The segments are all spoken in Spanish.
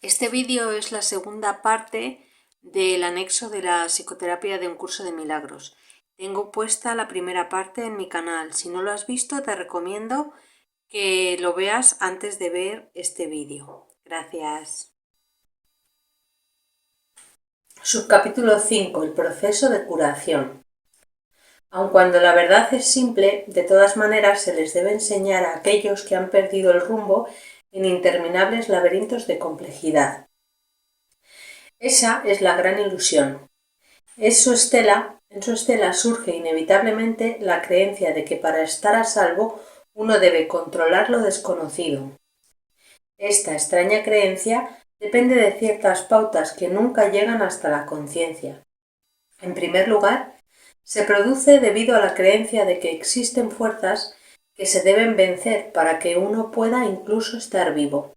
Este vídeo es la segunda parte del anexo de la psicoterapia de un curso de milagros. Tengo puesta la primera parte en mi canal. Si no lo has visto, te recomiendo que lo veas antes de ver este vídeo. Gracias. Subcapítulo 5. El proceso de curación. Aun cuando la verdad es simple, de todas maneras se les debe enseñar a aquellos que han perdido el rumbo en interminables laberintos de complejidad. Esa es la gran ilusión. En su estela surge inevitablemente la creencia de que para estar a salvo uno debe controlar lo desconocido. Esta extraña creencia depende de ciertas pautas que nunca llegan hasta la conciencia. En primer lugar, se produce debido a la creencia de que existen fuerzas que se deben vencer para que uno pueda incluso estar vivo.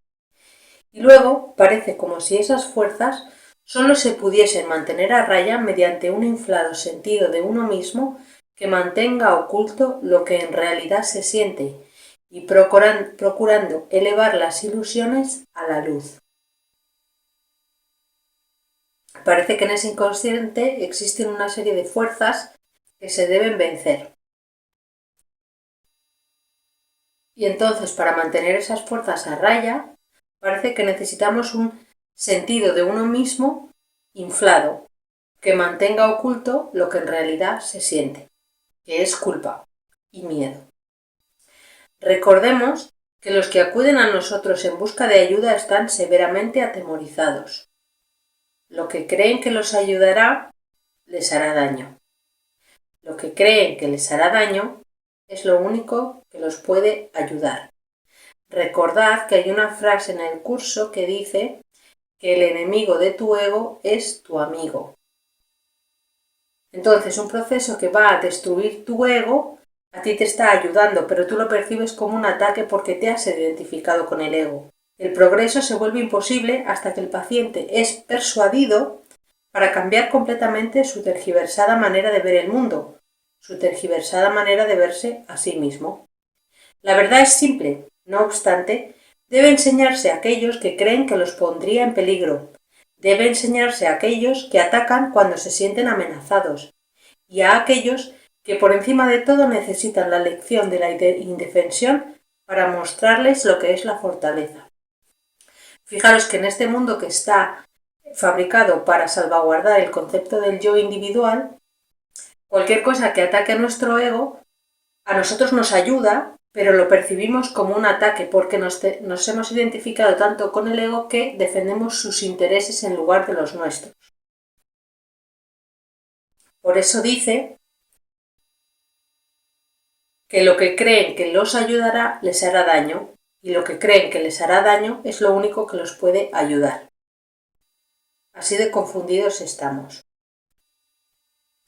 Y luego parece como si esas fuerzas solo se pudiesen mantener a raya mediante un inflado sentido de uno mismo que mantenga oculto lo que en realidad se siente y procurando elevar las ilusiones a la luz. Parece que en ese inconsciente existen una serie de fuerzas que se deben vencer. Y entonces, para mantener esas fuerzas a raya, parece que necesitamos un sentido de uno mismo inflado, que mantenga oculto lo que en realidad se siente, que es culpa y miedo. Recordemos que los que acuden a nosotros en busca de ayuda están severamente atemorizados. Lo que creen que los ayudará les hará daño. Lo que creen que les hará daño es lo único que los puede ayudar. Recordad que hay una frase en el curso que dice que el enemigo de tu ego es tu amigo. Entonces, un proceso que va a destruir tu ego, a ti te está ayudando, pero tú lo percibes como un ataque porque te has identificado con el ego. El progreso se vuelve imposible hasta que el paciente es persuadido para cambiar completamente su tergiversada manera de ver el mundo, su tergiversada manera de verse a sí mismo. La verdad es simple, no obstante, debe enseñarse a aquellos que creen que los pondría en peligro. Debe enseñarse a aquellos que atacan cuando se sienten amenazados y a aquellos que por encima de todo necesitan la lección de la indefensión para mostrarles lo que es la fortaleza. Fijaros que en este mundo que está fabricado para salvaguardar el concepto del yo individual, cualquier cosa que ataque a nuestro ego, a nosotros nos ayuda, pero lo percibimos como un ataque porque nos hemos identificado tanto con el ego que defendemos sus intereses en lugar de los nuestros. Por eso dice que lo que creen que los ayudará les hará daño, y lo que creen que les hará daño es lo único que los puede ayudar. Así de confundidos estamos.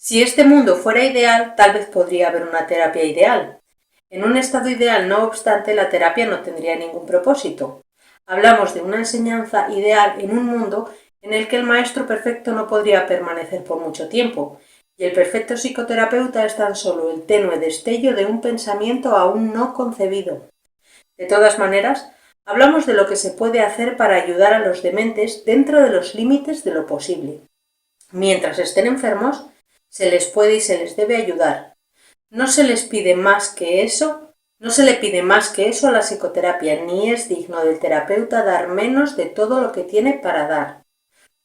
Si este mundo fuera ideal, tal vez podría haber una terapia ideal. En un estado ideal, no obstante, la terapia no tendría ningún propósito. Hablamos de una enseñanza ideal en un mundo en el que el maestro perfecto no podría permanecer por mucho tiempo, y el perfecto psicoterapeuta es tan solo el tenue destello de un pensamiento aún no concebido. De todas maneras, hablamos de lo que se puede hacer para ayudar a los dementes dentro de los límites de lo posible. Mientras estén enfermos, se les puede y se les debe ayudar. No se les pide más que eso, no se le pide más que eso a la psicoterapia, ni es digno del terapeuta dar menos de todo lo que tiene para dar,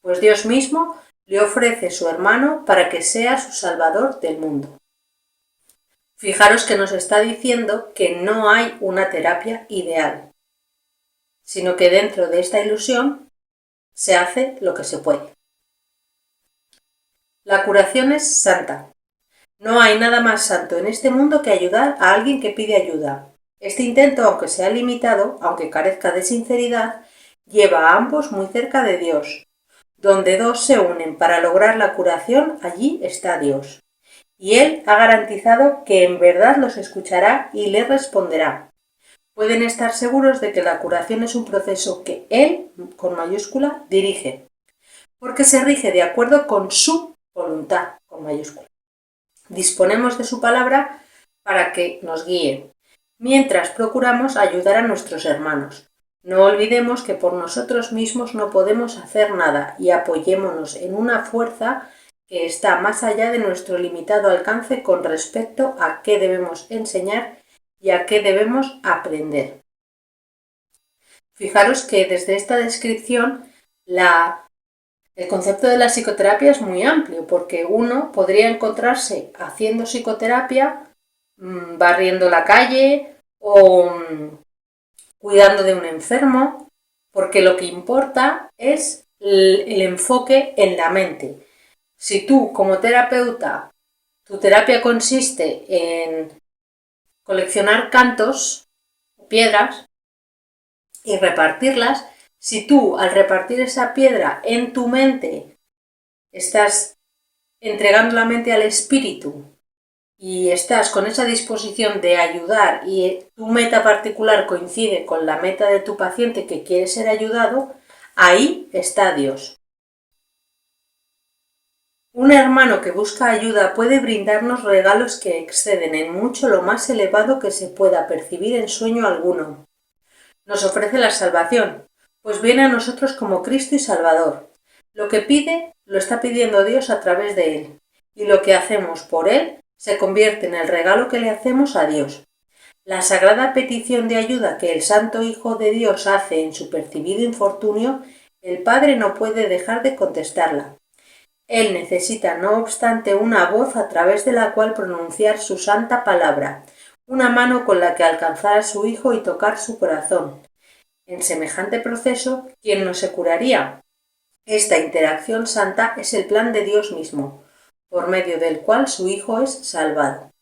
pues Dios mismo le ofrece su hermano para que sea su salvador del mundo. Fijaros que nos está diciendo que no hay una terapia ideal, sino que dentro de esta ilusión se hace lo que se puede. La curación es santa. No hay nada más santo en este mundo que ayudar a alguien que pide ayuda. Este intento, aunque sea limitado, aunque carezca de sinceridad, lleva a ambos muy cerca de Dios. Donde dos se unen para lograr la curación, allí está Dios. Y Él ha garantizado que en verdad los escuchará y les responderá. Pueden estar seguros de que la curación es un proceso que Él, con mayúscula, dirige, porque se rige de acuerdo con su voluntad, con mayúscula. Disponemos de su palabra para que nos guíe, mientras procuramos ayudar a nuestros hermanos. No olvidemos que por nosotros mismos no podemos hacer nada y apoyémonos en una fuerza que está más allá de nuestro limitado alcance con respecto a qué debemos enseñar y a qué debemos aprender. Fijaros que desde esta descripción el concepto de la psicoterapia es muy amplio, porque uno podría encontrarse haciendo psicoterapia, barriendo la calle o cuidando de un enfermo, porque lo que importa es el enfoque en la mente. Si tú, como terapeuta, tu terapia consiste en coleccionar cantos, piedras, y repartirlas, si tú al repartir esa piedra en tu mente estás entregando la mente al espíritu y estás con esa disposición de ayudar y tu meta particular coincide con la meta de tu paciente que quiere ser ayudado, ahí está Dios. Un hermano que busca ayuda puede brindarnos regalos que exceden en mucho lo más elevado que se pueda percibir en sueño alguno. Nos ofrece la salvación, pues viene a nosotros como Cristo y Salvador. Lo que pide, lo está pidiendo Dios a través de Él, y lo que hacemos por Él se convierte en el regalo que le hacemos a Dios. La sagrada petición de ayuda que el Santo Hijo de Dios hace en su percibido infortunio, el Padre no puede dejar de contestarla. Él necesita, no obstante, una voz a través de la cual pronunciar su santa palabra, una mano con la que alcanzar a su Hijo y tocar su corazón. En semejante proceso, ¿quién no se curaría? Esta interacción santa es el plan de Dios mismo, por medio del cual su Hijo es salvado.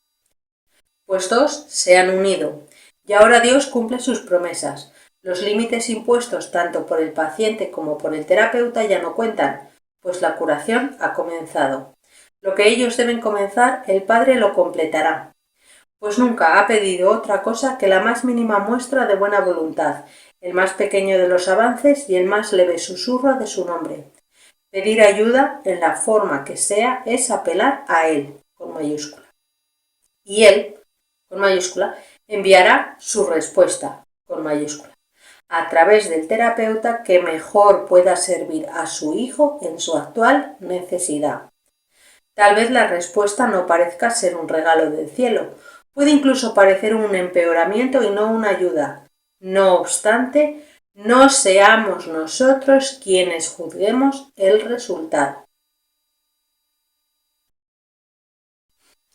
Pues dos se han unido, y ahora Dios cumple sus promesas. Los límites impuestos tanto por el paciente como por el terapeuta ya no cuentan, pues la curación ha comenzado. Lo que ellos deben comenzar, el Padre lo completará, pues nunca ha pedido otra cosa que la más mínima muestra de buena voluntad, el más pequeño de los avances y el más leve susurro de su nombre. Pedir ayuda, en la forma que sea, es apelar a Él, con mayúscula. Y Él, con mayúscula, enviará su respuesta, con mayúscula, a través del terapeuta que mejor pueda servir a su hijo en su actual necesidad. Tal vez la respuesta no parezca ser un regalo del cielo, puede incluso parecer un empeoramiento y no una ayuda. No obstante, no seamos nosotros quienes juzguemos el resultado.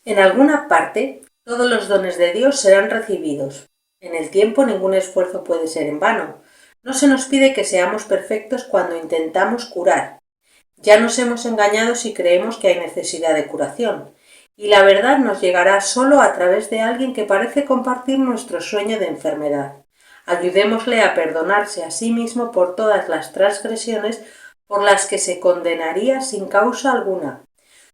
En alguna parte, todos los dones de Dios serán recibidos. En el tiempo ningún esfuerzo puede ser en vano. No se nos pide que seamos perfectos cuando intentamos curar. Ya nos hemos engañado si creemos que hay necesidad de curación, y la verdad nos llegará solo a través de alguien que parece compartir nuestro sueño de enfermedad. Ayudémosle a perdonarse a sí mismo por todas las transgresiones por las que se condenaría sin causa alguna.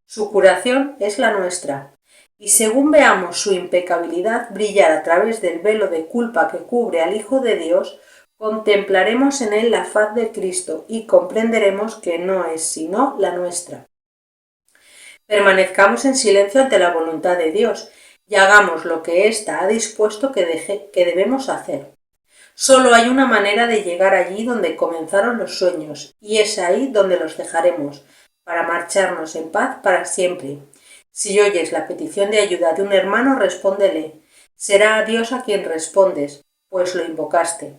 Su curación es la nuestra, y según veamos su impecabilidad brillar a través del velo de culpa que cubre al Hijo de Dios, contemplaremos en él la faz de Cristo y comprenderemos que no es sino la nuestra. Permanezcamos en silencio ante la voluntad de Dios y hagamos lo que ésta ha dispuesto que debemos hacer. Solo hay una manera de llegar allí donde comenzaron los sueños, y es ahí donde los dejaremos, para marcharnos en paz para siempre. Si oyes la petición de ayuda de un hermano, respóndele. Será a Dios a quien respondes, pues lo invocaste.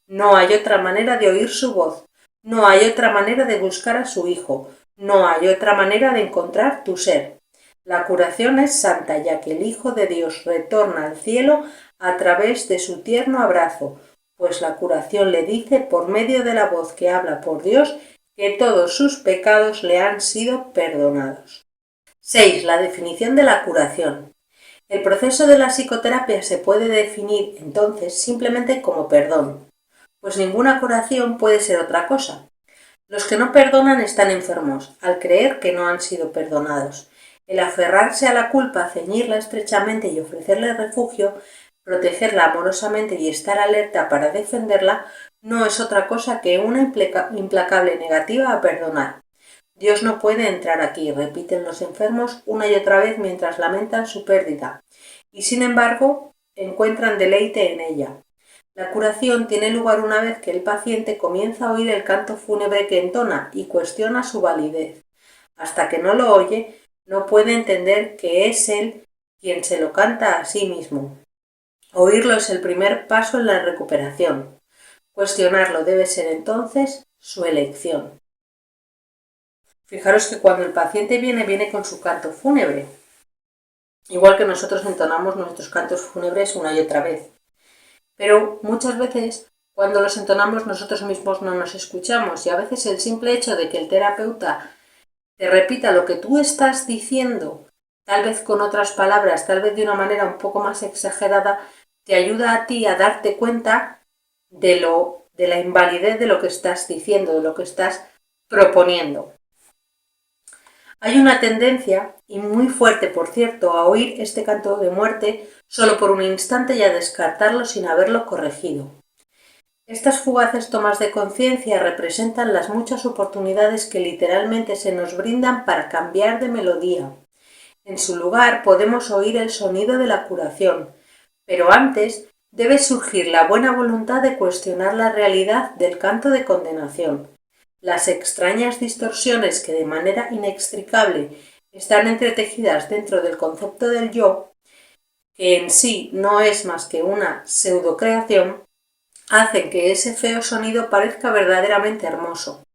No hay otra manera de oír su voz, no hay otra manera de buscar a su Hijo, no hay otra manera de encontrar tu ser. La curación es santa, ya que el Hijo de Dios retorna al cielo a través de su tierno abrazo, pues la curación le dice, por medio de la voz que habla por Dios, que todos sus pecados le han sido perdonados. 6. La definición de la curación. El proceso de la psicoterapia se puede definir entonces simplemente como perdón, pues ninguna curación puede ser otra cosa. Los que no perdonan están enfermos, al creer que no han sido perdonados. El aferrarse a la culpa, ceñirla estrechamente y ofrecerle refugio, protegerla amorosamente y estar alerta para defenderla, no es otra cosa que una implacable negativa a perdonar. Dios no puede entrar aquí, repiten los enfermos una y otra vez mientras lamentan su pérdida, y sin embargo encuentran deleite en ella. La curación tiene lugar una vez que el paciente comienza a oír el canto fúnebre que entona y cuestiona su validez. Hasta que no lo oye, no puede entender que es él quien se lo canta a sí mismo. Oírlo es el primer paso en la recuperación. Cuestionarlo debe ser entonces su elección. Fijaros que cuando el paciente viene con su canto fúnebre, igual que nosotros entonamos nuestros cantos fúnebres una y otra vez. Pero muchas veces cuando los entonamos nosotros mismos no nos escuchamos y a veces el simple hecho de que el terapeuta te repita lo que tú estás diciendo, tal vez con otras palabras, tal vez de una manera un poco más exagerada, te ayuda a ti a darte cuenta de la invalidez de lo que estás diciendo, de lo que estás proponiendo. Hay una tendencia, y muy fuerte por cierto, a oír este canto de muerte solo por un instante y a descartarlo sin haberlo corregido. Estas fugaces tomas de conciencia representan las muchas oportunidades que literalmente se nos brindan para cambiar de melodía. En su lugar podemos oír el sonido de la curación, pero antes debe surgir la buena voluntad de cuestionar la realidad del canto de condenación. Las extrañas distorsiones que de manera inextricable están entretejidas dentro del concepto del yo, que en sí no es más que una pseudocreación, hacen que ese feo sonido parezca verdaderamente hermoso.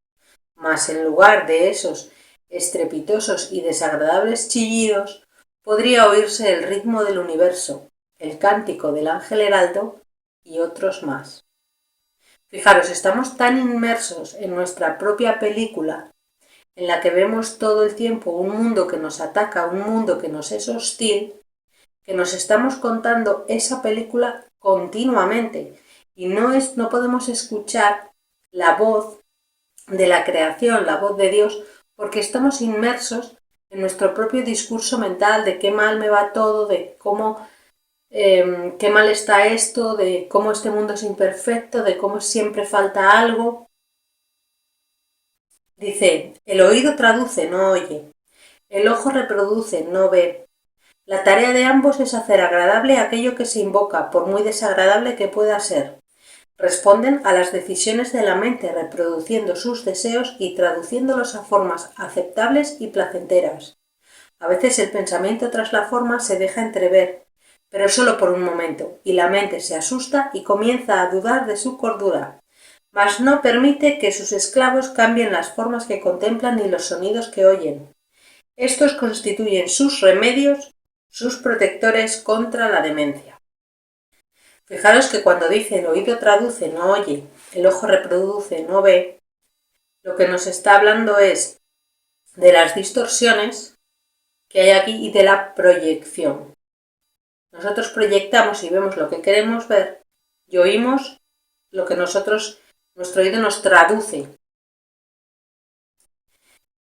Mas en lugar de esos estrepitosos y desagradables chillidos, podría oírse el ritmo del universo, el cántico del ángel heraldo y otros más. Fijaros, estamos tan inmersos en nuestra propia película, en la que vemos todo el tiempo un mundo que nos ataca, un mundo que nos es hostil, que nos estamos contando esa película continuamente y no podemos escuchar la voz de la creación, la voz de Dios, porque estamos inmersos en nuestro propio discurso mental de qué mal me va todo, de cómo qué mal está esto, de cómo este mundo es imperfecto, de cómo siempre falta algo. Dice, el oído traduce, no oye. El ojo reproduce, no ve. La tarea de ambos es hacer agradable aquello que se invoca, por muy desagradable que pueda ser. Responden a las decisiones de la mente, reproduciendo sus deseos y traduciéndolos a formas aceptables y placenteras. A veces el pensamiento tras la forma se deja entrever, pero solo por un momento, y la mente se asusta y comienza a dudar de su cordura, mas no permite que sus esclavos cambien las formas que contemplan ni los sonidos que oyen. Estos constituyen sus remedios, sus protectores contra la demencia. Fijaros que cuando dice el oído traduce, no oye, el ojo reproduce, no ve, lo que nos está hablando es de las distorsiones que hay aquí y de la proyección. Nosotros proyectamos y vemos lo que queremos ver y oímos lo que nuestro oído nos traduce.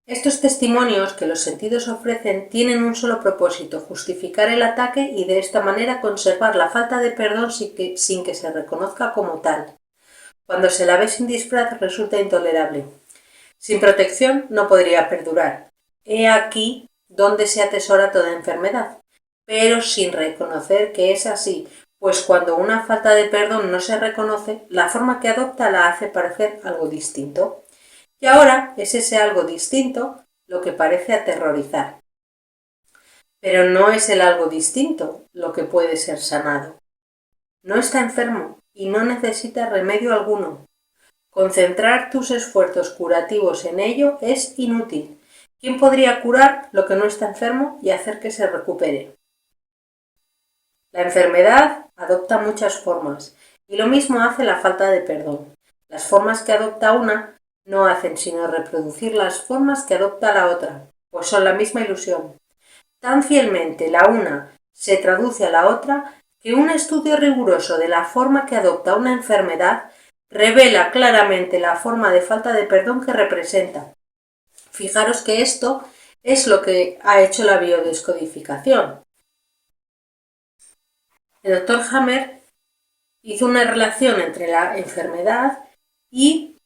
Estos testimonios que los sentidos ofrecen tienen un solo propósito, justificar el ataque y de esta manera conservar la falta de perdón sin que se reconozca como tal. Cuando se la ve sin disfraz resulta intolerable. Sin protección no podría perdurar. He aquí donde se atesora toda enfermedad, pero sin reconocer que es así, pues cuando una falta de perdón no se reconoce, la forma que adopta la hace parecer algo distinto. Y ahora es ese algo distinto lo que parece aterrorizar. Pero no es el algo distinto lo que puede ser sanado. No está enfermo y no necesita remedio alguno. Concentrar tus esfuerzos curativos en ello es inútil. ¿Quién podría curar lo que no está enfermo y hacer que se recupere? La enfermedad adopta muchas formas y lo mismo hace la falta de perdón. Las formas que adopta una no hacen sino reproducir las formas que adopta la otra, pues son la misma ilusión. Tan fielmente la una se traduce a la otra que un estudio riguroso de la forma que adopta una enfermedad revela claramente la forma de falta de perdón que representa. Fijaros que esto es lo que ha hecho la biodescodificación. El doctor Hammer hizo una relación entre la enfermedad y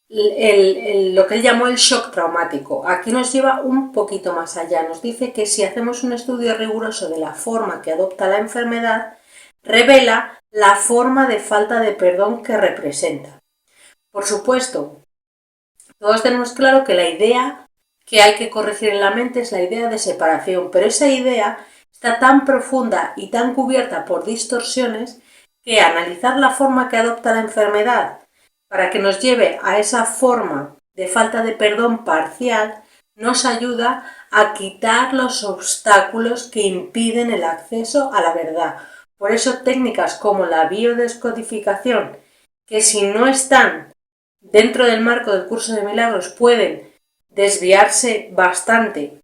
lo que él llamó el shock traumático. Aquí nos lleva un poquito más allá. Nos dice que si hacemos un estudio riguroso de la forma que adopta la enfermedad, revela la forma de falta de perdón que representa. Por supuesto, todos tenemos claro que la idea que hay que corregir en la mente es la idea de separación, pero esa idea está tan profunda y tan cubierta por distorsiones que analizar la forma que adopta la enfermedad para que nos lleve a esa forma de falta de perdón parcial nos ayuda a quitar los obstáculos que impiden el acceso a la verdad. Por eso técnicas como la biodescodificación, que si no están dentro del marco del curso de milagros pueden desviarse bastante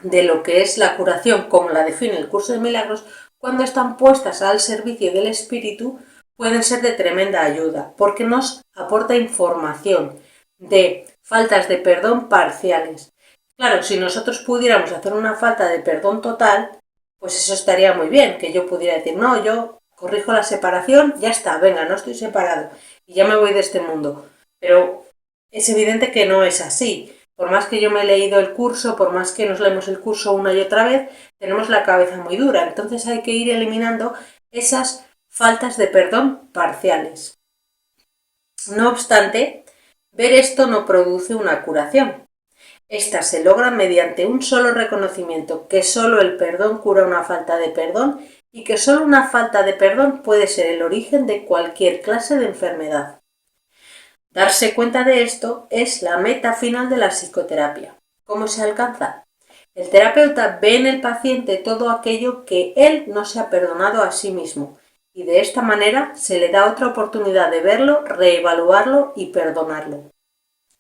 de lo que es la curación como la define el curso de milagros, cuando están puestas al servicio del espíritu pueden ser de tremenda ayuda porque nos aporta información de faltas de perdón parciales. Claro, si nosotros pudiéramos hacer una falta de perdón total, pues eso estaría muy bien, que yo pudiera decir, no, yo corrijo la separación, ya está, venga, no estoy separado y ya me voy de este mundo. Pero es evidente que no es así. Por más que yo me he leído el curso, por más que nos leemos el curso una y otra vez, tenemos la cabeza muy dura. Entonces hay que ir eliminando esas faltas de perdón parciales. No obstante, ver esto no produce una curación. Esta se logra mediante un solo reconocimiento que solo el perdón cura una falta de perdón y que solo una falta de perdón puede ser el origen de cualquier clase de enfermedad. Darse cuenta de esto es la meta final de la psicoterapia. ¿Cómo se alcanza? El terapeuta ve en el paciente todo aquello que él no se ha perdonado a sí mismo y de esta manera se le da otra oportunidad de verlo, reevaluarlo y perdonarlo.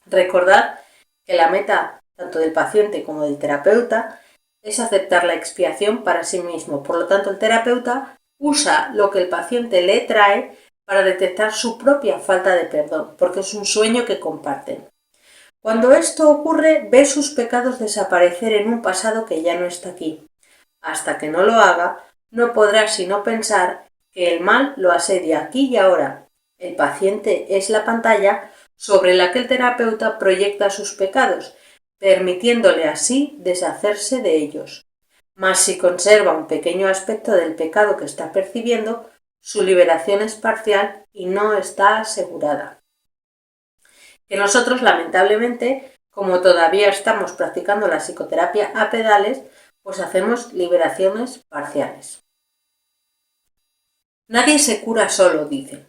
Recordad que la meta tanto del paciente como del terapeuta es aceptar la expiación para sí mismo. Por lo tanto, el terapeuta usa lo que el paciente le trae para detectar su propia falta de perdón, porque es un sueño que comparten. Cuando esto ocurre, ve sus pecados desaparecer en un pasado que ya no está aquí. Hasta que no lo haga, no podrá sino pensar que el mal lo asedia aquí y ahora. El paciente es la pantalla sobre la que el terapeuta proyecta sus pecados, permitiéndole así deshacerse de ellos. Mas si conserva un pequeño aspecto del pecado que está percibiendo, su liberación es parcial y no está asegurada. Que nosotros, lamentablemente, como todavía estamos practicando la psicoterapia a pedales, pues hacemos liberaciones parciales. Nadie se cura solo, dice.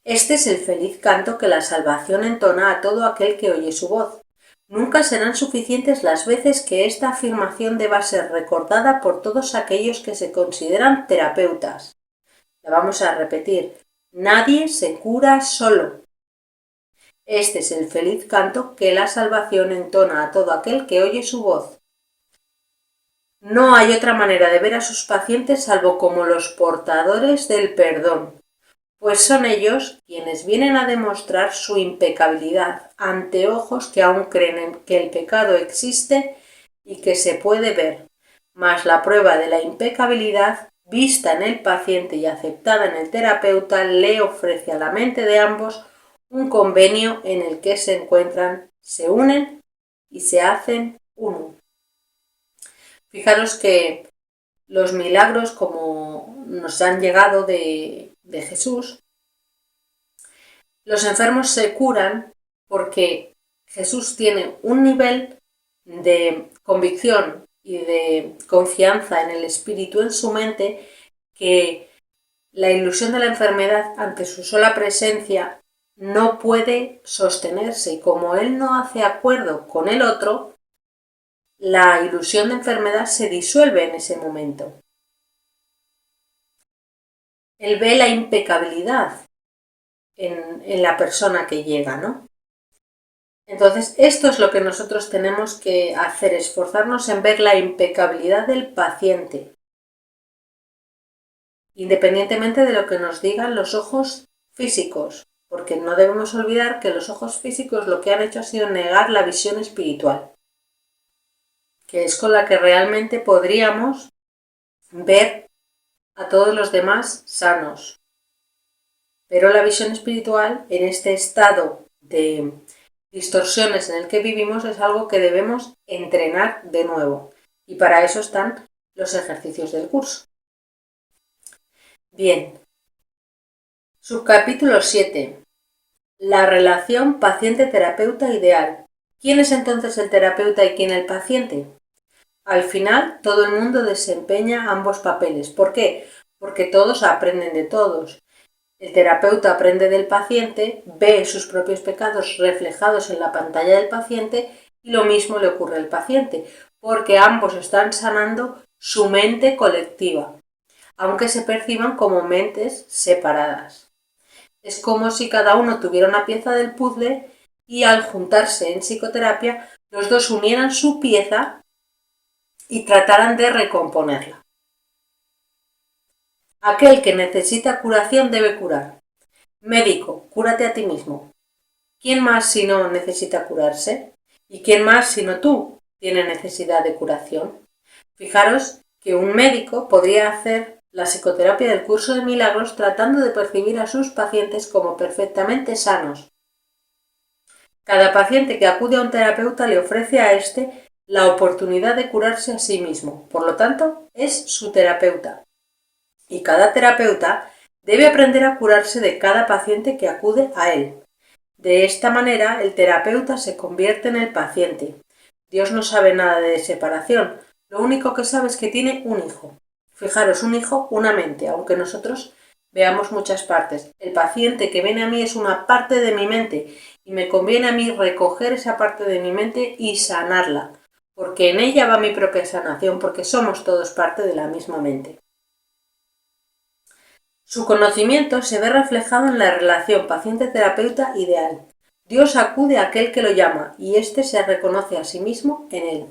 Este es el feliz canto que la salvación entona a todo aquel que oye su voz. Nunca serán suficientes las veces que esta afirmación deba ser recordada por todos aquellos que se consideran terapeutas. La vamos a repetir. Nadie se cura solo. Este es el feliz canto que la salvación entona a todo aquel que oye su voz. No hay otra manera de ver a sus pacientes salvo como los portadores del perdón, pues son ellos quienes vienen a demostrar su impecabilidad ante ojos que aún creen que el pecado existe y que se puede ver, mas la prueba de la impecabilidad vista en el paciente y aceptada en el terapeuta le ofrece a la mente de ambos un convenio en el que se encuentran, se unen y se hacen uno. Fijaros que los milagros como nos han llegado de Jesús, los enfermos se curan porque Jesús tiene un nivel de convicción y de confianza en el espíritu, en su mente, que la ilusión de la enfermedad ante su sola presencia no puede sostenerse y como él no hace acuerdo con el otro, la ilusión de enfermedad se disuelve en ese momento. Él ve la impecabilidad en la persona que llega, ¿no? Entonces, esto es lo que nosotros tenemos que hacer, esforzarnos en ver la impecabilidad del paciente, independientemente de lo que nos digan los ojos físicos, porque no debemos olvidar que los ojos físicos lo que han hecho ha sido negar la visión espiritual, que es con la que realmente podríamos ver a todos los demás sanos. Pero la visión espiritual, en este estado de distorsiones en el que vivimos, es algo que debemos entrenar de nuevo. Y para eso están los ejercicios del curso. Bien. Subcapítulo 7. La relación paciente-terapeuta ideal. ¿Quién es entonces el terapeuta y quién el paciente? Al final, todo el mundo desempeña ambos papeles. ¿Por qué? Porque todos aprenden de todos. El terapeuta aprende del paciente, ve sus propios pecados reflejados en la pantalla del paciente y lo mismo le ocurre al paciente, porque ambos están sanando su mente colectiva, aunque se perciban como mentes separadas. Es como si cada uno tuviera una pieza del puzzle y al juntarse en psicoterapia, los dos unieran su pieza y trataran de recomponerla. Aquel que necesita curación debe curar. Médico, cúrate a ti mismo. ¿Quién más si no necesita curarse? ¿Y quién más si no tú tiene necesidad de curación? Fijaros que un médico podría hacer la psicoterapia del curso de milagros tratando de percibir a sus pacientes como perfectamente sanos. Cada paciente que acude a un terapeuta le ofrece a éste la oportunidad de curarse a sí mismo. Por lo tanto, es su terapeuta. Y cada terapeuta debe aprender a curarse de cada paciente que acude a él. De esta manera, el terapeuta se convierte en el paciente. Dios no sabe nada de separación. Lo único que sabe es que tiene un hijo. Fijaros, un hijo, una mente, aunque nosotros veamos muchas partes. El paciente que viene a mí es una parte de mi mente y me conviene a mí recoger esa parte de mi mente y sanarla, porque en ella va mi propia sanación, porque somos todos parte de la misma mente. Su conocimiento se ve reflejado en la relación paciente-terapeuta ideal. Dios acude a aquel que lo llama y éste se reconoce a sí mismo en él.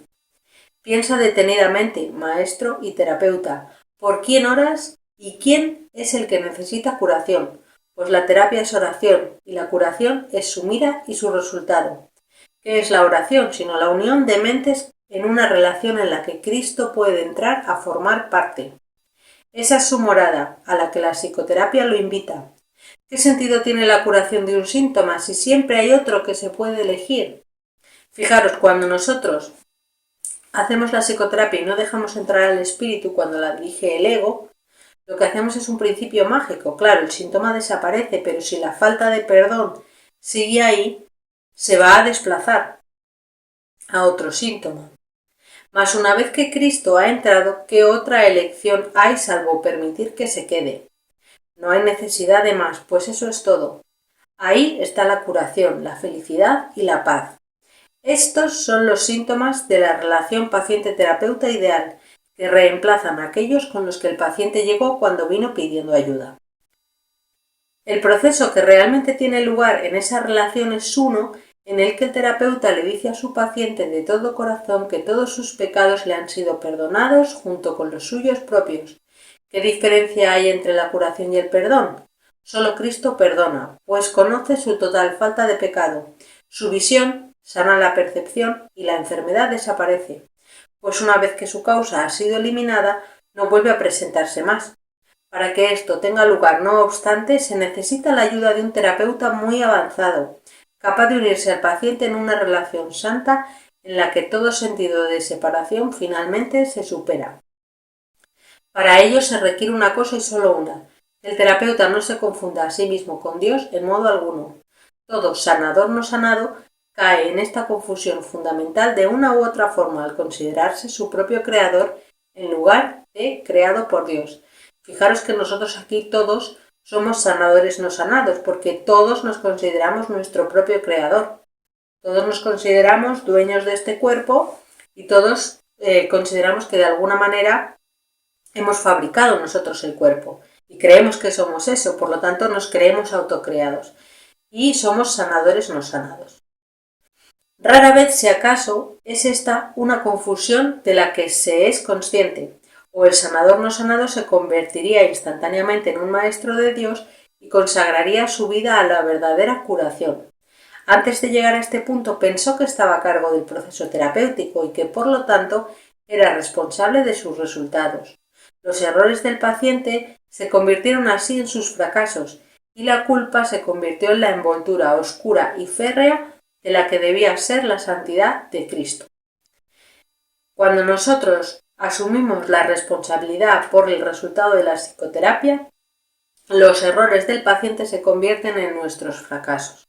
Piensa detenidamente, maestro y terapeuta, ¿por quién oras y quién es el que necesita curación? Pues la terapia es oración y la curación es su mira y su resultado. ¿Qué es la oración? Sino la unión de mentes en una relación en la que Cristo puede entrar a formar parte. Esa es su morada, a la que la psicoterapia lo invita. ¿Qué sentido tiene la curación de un síntoma si siempre hay otro que se puede elegir? Fijaros, cuando nosotros hacemos la psicoterapia y no dejamos entrar al espíritu cuando la dirige el ego, lo que hacemos es un principio mágico. Claro, el síntoma desaparece, pero si la falta de perdón sigue ahí, se va a desplazar a otro síntoma. Mas una vez que Cristo ha entrado, ¿qué otra elección hay salvo permitir que se quede? No hay necesidad de más, pues eso es todo. Ahí está la curación, la felicidad y la paz. Estos son los síntomas de la relación paciente-terapeuta ideal, que reemplazan a aquellos con los que el paciente llegó cuando vino pidiendo ayuda. El proceso que realmente tiene lugar en esa relación es uno en el que el terapeuta le dice a su paciente de todo corazón que todos sus pecados le han sido perdonados junto con los suyos propios. ¿Qué diferencia hay entre la curación y el perdón? Solo Cristo perdona, pues conoce su total falta de pecado. Su visión sana la percepción y la enfermedad desaparece, pues una vez que su causa ha sido eliminada, no vuelve a presentarse más. Para que esto tenga lugar, no obstante, se necesita la ayuda de un terapeuta muy avanzado, capaz de unirse al paciente en una relación santa en la que todo sentido de separación finalmente se supera. Para ello se requiere una cosa y solo una: el terapeuta no se confunda a sí mismo con Dios en modo alguno. Todo sanador no sanado cae en esta confusión fundamental de una u otra forma al considerarse su propio creador en lugar de creado por Dios. Fijaros que nosotros aquí todos somos sanadores no sanados, porque todos nos consideramos nuestro propio creador. Todos nos consideramos dueños de este cuerpo y todos consideramos que de alguna manera hemos fabricado nosotros el cuerpo y creemos que somos eso, por lo tanto nos creemos autocreados y somos sanadores no sanados. Rara vez, si acaso, es esta una confusión de la que se es consciente, o el sanador no sanado se convertiría instantáneamente en un maestro de Dios y consagraría su vida a la verdadera curación. Antes de llegar a este punto pensó que estaba a cargo del proceso terapéutico y que por lo tanto era responsable de sus resultados. Los errores del paciente se convirtieron así en sus fracasos y la culpa se convirtió en la envoltura oscura y férrea de la que debía ser la santidad de Cristo. Cuando nosotros asumimos la responsabilidad por el resultado de la psicoterapia, los errores del paciente se convierten en nuestros fracasos.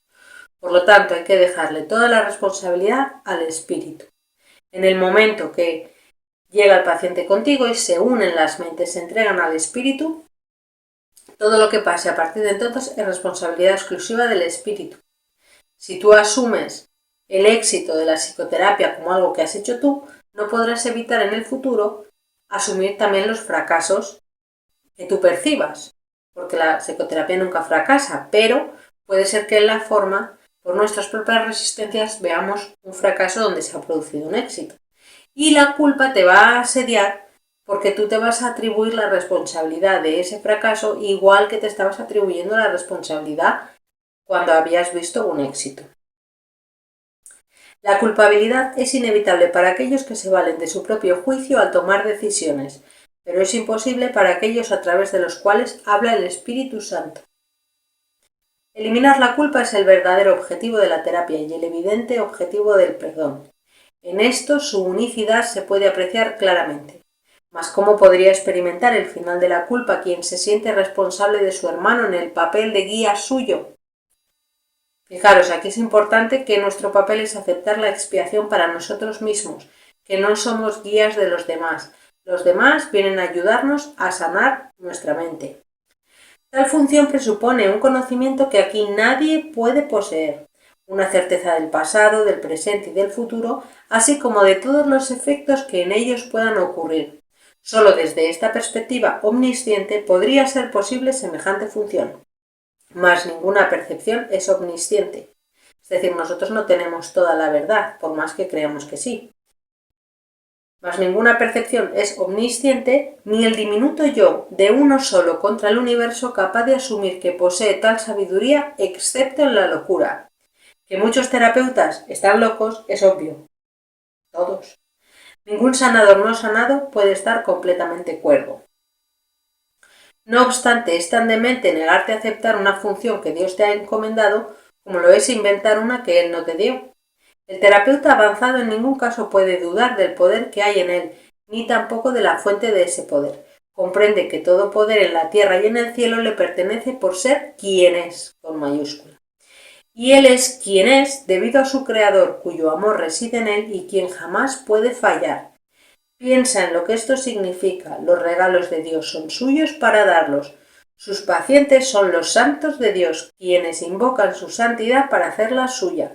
Por lo tanto, hay que dejarle toda la responsabilidad al espíritu. En el momento que llega el paciente contigo y se unen las mentes, se entregan al espíritu, todo lo que pase a partir de entonces es responsabilidad exclusiva del espíritu. Si tú asumes el éxito de la psicoterapia como algo que has hecho tú, no podrás evitar en el futuro asumir también los fracasos que tú percibas, porque la psicoterapia nunca fracasa, pero puede ser que en la forma, por nuestras propias resistencias, veamos un fracaso donde se ha producido un éxito. Y la culpa te va a asediar porque tú te vas a atribuir la responsabilidad de ese fracaso igual que te estabas atribuyendo la responsabilidad cuando habías visto un éxito. La culpabilidad es inevitable para aquellos que se valen de su propio juicio al tomar decisiones, pero es imposible para aquellos a través de los cuales habla el Espíritu Santo. Eliminar la culpa es el verdadero objetivo de la terapia y el evidente objetivo del perdón. En esto su unicidad se puede apreciar claramente. Mas ¿cómo podría experimentar el final de la culpa quien se siente responsable de su hermano en el papel de guía suyo? Fijaros, aquí es importante que nuestro papel es aceptar la expiación para nosotros mismos, que no somos guías de los demás. Los demás vienen a ayudarnos a sanar nuestra mente. Tal función presupone un conocimiento que aquí nadie puede poseer, una certeza del pasado, del presente y del futuro, así como de todos los efectos que en ellos puedan ocurrir. Solo desde esta perspectiva omnisciente podría ser posible semejante función. Mas ninguna percepción es omnisciente. Es decir, nosotros no tenemos toda la verdad, por más que creamos que sí. Mas ninguna percepción es omnisciente, ni el diminuto yo de uno solo contra el universo capaz de asumir que posee tal sabiduría, excepto en la locura. Que muchos terapeutas están locos es obvio. Todos. Ningún sanador no sanado puede estar completamente cuerdo. No obstante, es tan demente negarte a aceptar una función que Dios te ha encomendado como lo es inventar una que Él no te dio. El terapeuta avanzado en ningún caso puede dudar del poder que hay en él, ni tampoco de la fuente de ese poder. Comprende que todo poder en la tierra y en el cielo le pertenece por ser quien es, con mayúscula. Y él es quien es debido a su creador, cuyo amor reside en él y quien jamás puede fallar. Piensa en lo que esto significa. Los regalos de Dios son suyos para darlos. Sus pacientes son los santos de Dios, quienes invocan su santidad para hacerla suya.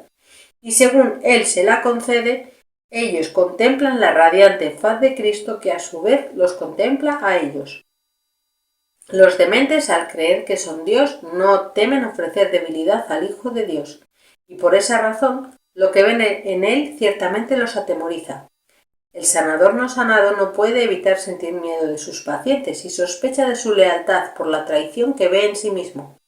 Y según Él se la concede, ellos contemplan la radiante faz de Cristo que a su vez los contempla a ellos. Los dementes, al creer que son Dios, no temen ofrecer debilidad al Hijo de Dios, y por esa razón lo que ven en Él ciertamente los atemoriza. El sanador no sanado no puede evitar sentir miedo de sus pacientes y sospecha de su lealtad por la traición que ve en sí mismo.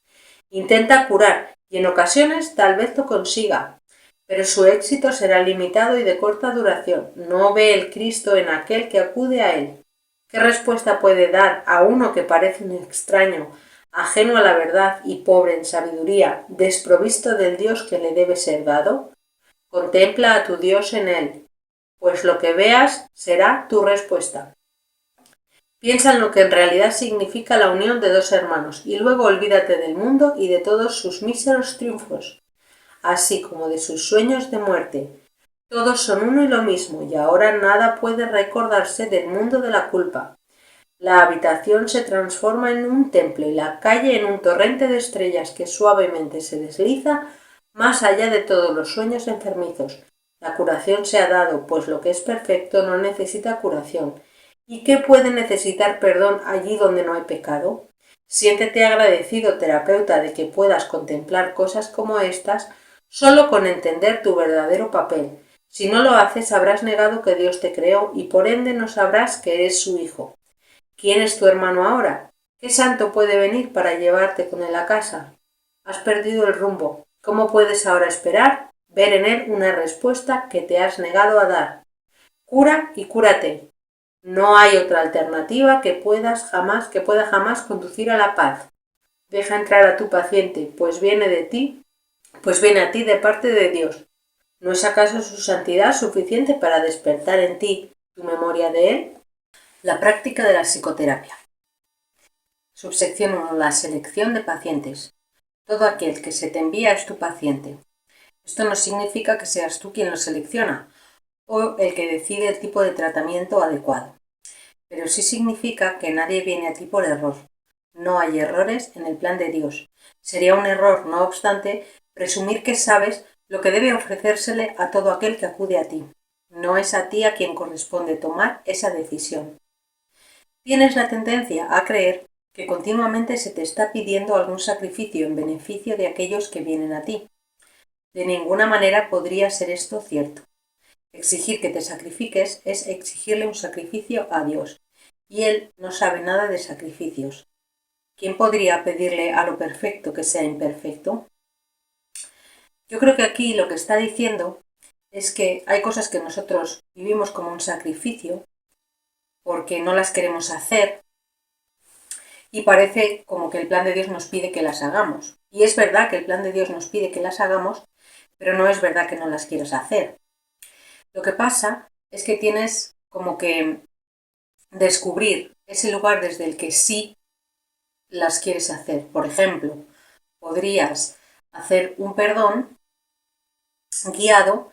Intenta curar y en ocasiones tal vez lo consiga, pero su éxito será limitado y de corta duración. No ve el Cristo en aquel que acude a él. ¿Qué respuesta puede dar a uno que parece un extraño, ajeno a la verdad y pobre en sabiduría, desprovisto del Dios que le debe ser dado? Contempla a tu Dios en él, pues lo que veas será tu respuesta. Piensa en lo que en realidad significa la unión de dos hermanos y luego olvídate del mundo y de todos sus míseros triunfos, así como de sus sueños de muerte. Todos son uno y lo mismo, y ahora nada puede recordarse del mundo de la culpa. La habitación se transforma en un templo y la calle en un torrente de estrellas que suavemente se desliza más allá de todos los sueños enfermizos. La curación se ha dado, pues lo que es perfecto no necesita curación. ¿Y qué puede necesitar perdón allí donde no hay pecado? Siéntete agradecido, terapeuta, de que puedas contemplar cosas como estas solo con entender tu verdadero papel. Si no lo haces, habrás negado que Dios te creó y por ende no sabrás que eres su hijo. ¿Quién es tu hermano ahora? ¿Qué santo puede venir para llevarte con él a casa? Has perdido el rumbo. ¿Cómo puedes ahora esperar ver en él una respuesta que te has negado a dar? Cura y cúrate. No hay otra alternativa que pueda jamás conducir a la paz. Deja entrar a tu paciente, pues viene a ti de parte de Dios. ¿No es acaso su santidad suficiente para despertar en ti tu memoria de él? La práctica de la psicoterapia. Subsección 1. La selección de pacientes. Todo aquel que se te envía es tu paciente. Esto no significa que seas tú quien lo selecciona o el que decide el tipo de tratamiento adecuado, pero sí significa que nadie viene a ti por error. No hay errores en el plan de Dios. Sería un error, no obstante, presumir que sabes lo que debe ofrecérsele a todo aquel que acude a ti. No es a ti a quien corresponde tomar esa decisión. Tienes la tendencia a creer que continuamente se te está pidiendo algún sacrificio en beneficio de aquellos que vienen a ti. De ninguna manera podría ser esto cierto. Exigir que te sacrifiques es exigirle un sacrificio a Dios, y Él no sabe nada de sacrificios. ¿Quién podría pedirle a lo perfecto que sea imperfecto? Yo creo que aquí lo que está diciendo es que hay cosas que nosotros vivimos como un sacrificio porque no las queremos hacer y parece como que el plan de Dios nos pide que las hagamos. Y es verdad que el plan de Dios nos pide que las hagamos, pero no es verdad que no las quieras hacer. Lo que pasa es que tienes como que descubrir ese lugar desde el que sí las quieres hacer. Por ejemplo, podrías hacer un perdón guiado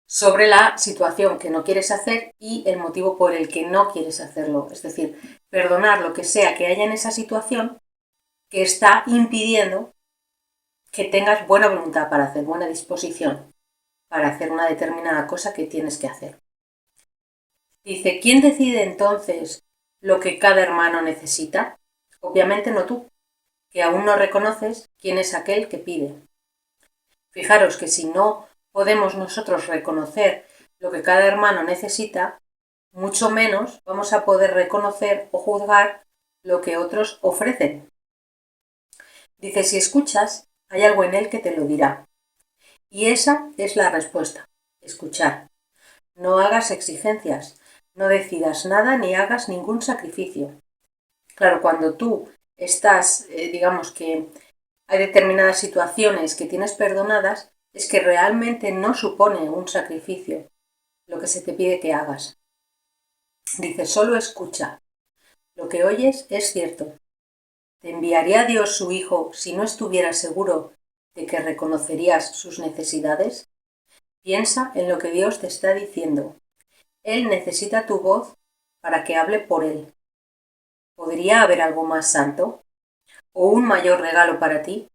sobre la situación que no quieres hacer y el motivo por el que no quieres hacerlo. Es decir, perdonar lo que sea que haya en esa situación que está impidiendo que tengas buena voluntad para hacer, buena disposición para hacer una determinada cosa que tienes que hacer. Dice, ¿quién decide entonces lo que cada hermano necesita? Obviamente no tú, que aún no reconoces quién es aquel que pide. Fijaros que si no podemos nosotros reconocer lo que cada hermano necesita, mucho menos vamos a poder reconocer o juzgar lo que otros ofrecen. Dice, si escuchas, hay algo en él que te lo dirá. Y esa es la respuesta, escuchar. No hagas exigencias, no decidas nada ni hagas ningún sacrificio. Claro, cuando tú estás, digamos que hay determinadas situaciones que tienes perdonadas, es que realmente no supone un sacrificio lo que se te pide que hagas. Dice, solo escucha. Lo que oyes es cierto. ¿Te enviaría Dios su Hijo si no estuvieras seguro de que reconocerías sus necesidades? Piensa en lo que Dios te está diciendo. Él necesita tu voz para que hable por él. ¿Podría haber algo más santo? ¿O un mayor regalo para ti?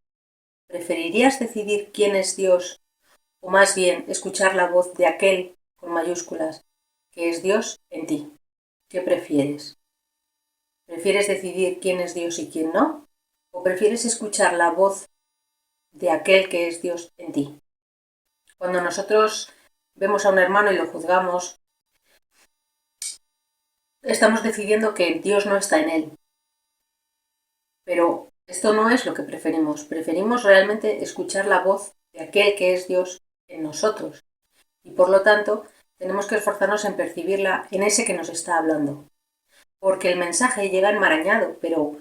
¿Preferirías decidir quién es Dios o más bien escuchar la voz de aquel, con mayúsculas, que es Dios en ti? ¿Qué prefieres? ¿Prefieres decidir quién es Dios y quién no? ¿O prefieres escuchar la voz de aquel que es Dios en ti? Cuando nosotros vemos a un hermano y lo juzgamos, estamos decidiendo que Dios no está en él. Pero esto no es lo que preferimos. Preferimos realmente escuchar la voz de aquel que es Dios en nosotros. Y por lo tanto, tenemos que esforzarnos en percibirla en ese que nos está hablando. Porque el mensaje llega enmarañado, pero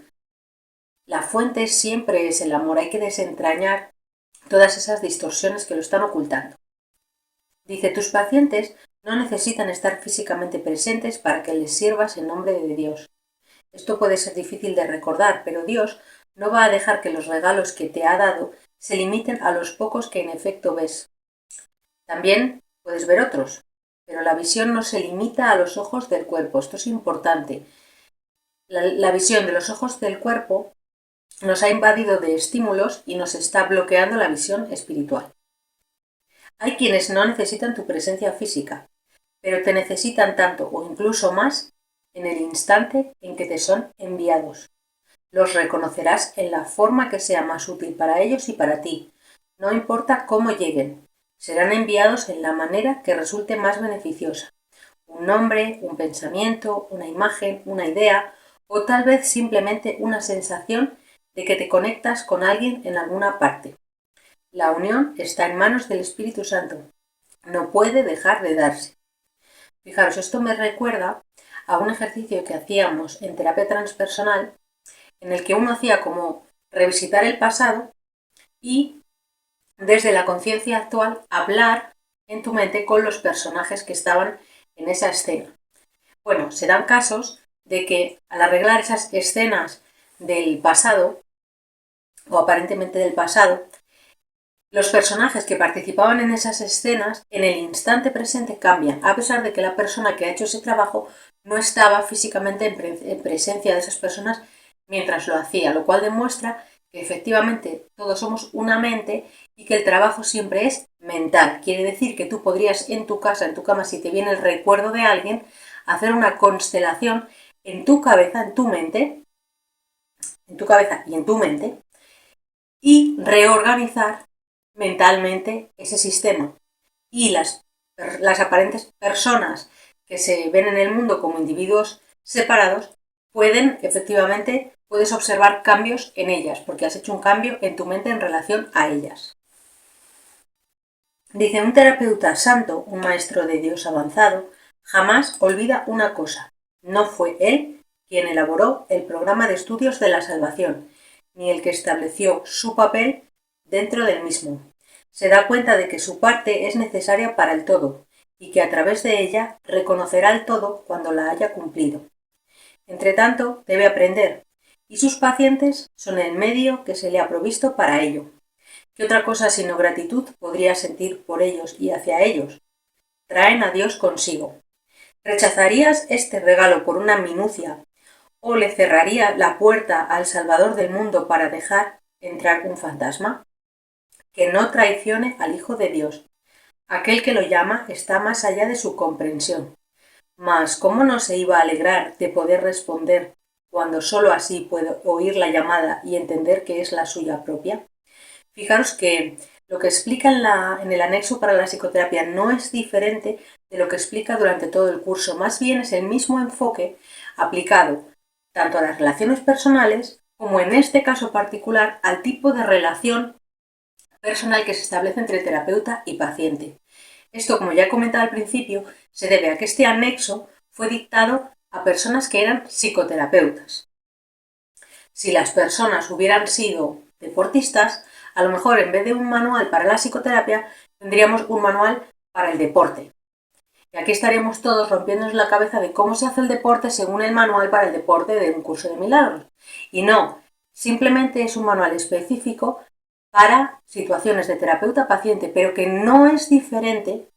la fuente siempre es el amor. Hay que desentrañar todas esas distorsiones que lo están ocultando. Dice, tus pacientes no necesitan estar físicamente presentes para que les sirvas en nombre de Dios. Esto puede ser difícil de recordar, pero Dios no va a dejar que los regalos que te ha dado se limiten a los pocos que en efecto ves. También puedes ver otros, pero la visión no se limita a los ojos del cuerpo. Esto es importante. La visión de los ojos del cuerpo nos ha invadido de estímulos y nos está bloqueando la visión espiritual. Hay quienes no necesitan tu presencia física, pero te necesitan tanto o incluso más en el instante en que te son enviados. Los reconocerás en la forma que sea más útil para ellos y para ti. No importa cómo lleguen, serán enviados en la manera que resulte más beneficiosa. Un nombre, un pensamiento, una imagen, una idea o tal vez simplemente una sensación de que te conectas con alguien en alguna parte. La unión está en manos del Espíritu Santo. No puede dejar de darse. Fijaros, esto me recuerda a un ejercicio que hacíamos en terapia transpersonal en el que uno hacía como revisitar el pasado y desde la conciencia actual hablar en tu mente con los personajes que estaban en esa escena. Bueno, se dan casos de que al arreglar esas escenas del pasado, o aparentemente del pasado, los personajes que participaban en esas escenas en el instante presente cambian, a pesar de que la persona que ha hecho ese trabajo no estaba físicamente en presencia de esas personas mientras lo hacía, lo cual demuestra que efectivamente todos somos una mente y que el trabajo siempre es mental. Quiere decir que tú podrías en tu casa, en tu cama, si te viene el recuerdo de alguien, hacer una constelación en tu cabeza, en tu mente, en tu cabeza y en tu mente, y reorganizar mentalmente ese sistema. Y las aparentes personas que se ven en el mundo como individuos separados puedes observar cambios en ellas, porque has hecho un cambio en tu mente en relación a ellas. Dice, un terapeuta santo, un maestro de Dios avanzado, jamás olvida una cosa. No fue él quien elaboró el programa de estudios de la salvación, ni el que estableció su papel dentro del mismo. Se da cuenta de que su parte es necesaria para el todo, y que a través de ella reconocerá el todo cuando la haya cumplido. Entretanto, debe aprender, y sus pacientes son el medio que se le ha provisto para ello. ¿Qué otra cosa sino gratitud podría sentir por ellos y hacia ellos? Traen a Dios consigo. ¿Rechazarías este regalo por una minucia o le cerraría la puerta al Salvador del mundo para dejar entrar un fantasma? Que no traicione al Hijo de Dios. Aquel que lo llama está más allá de su comprensión. Mas, ¿cómo no se iba a alegrar de poder responder cuando sólo así puede oír la llamada y entender que es la suya propia? Fijaros que lo que explica en el anexo para la psicoterapia no es diferente de lo que explica durante todo el curso, más bien es el mismo enfoque aplicado tanto a las relaciones personales como en este caso particular al tipo de relación personal que se establece entre terapeuta y paciente. Esto, como ya he comentado al principio, se debe a que este anexo fue dictado a personas que eran psicoterapeutas. Si las personas hubieran sido deportistas, a lo mejor en vez de un manual para la psicoterapia, tendríamos un manual para el deporte. Y aquí estaríamos todos rompiéndonos la cabeza de cómo se hace el deporte según el manual para el deporte de un curso de milagros. Y no, simplemente es un manual específico para situaciones de terapeuta-paciente, pero que no es diferente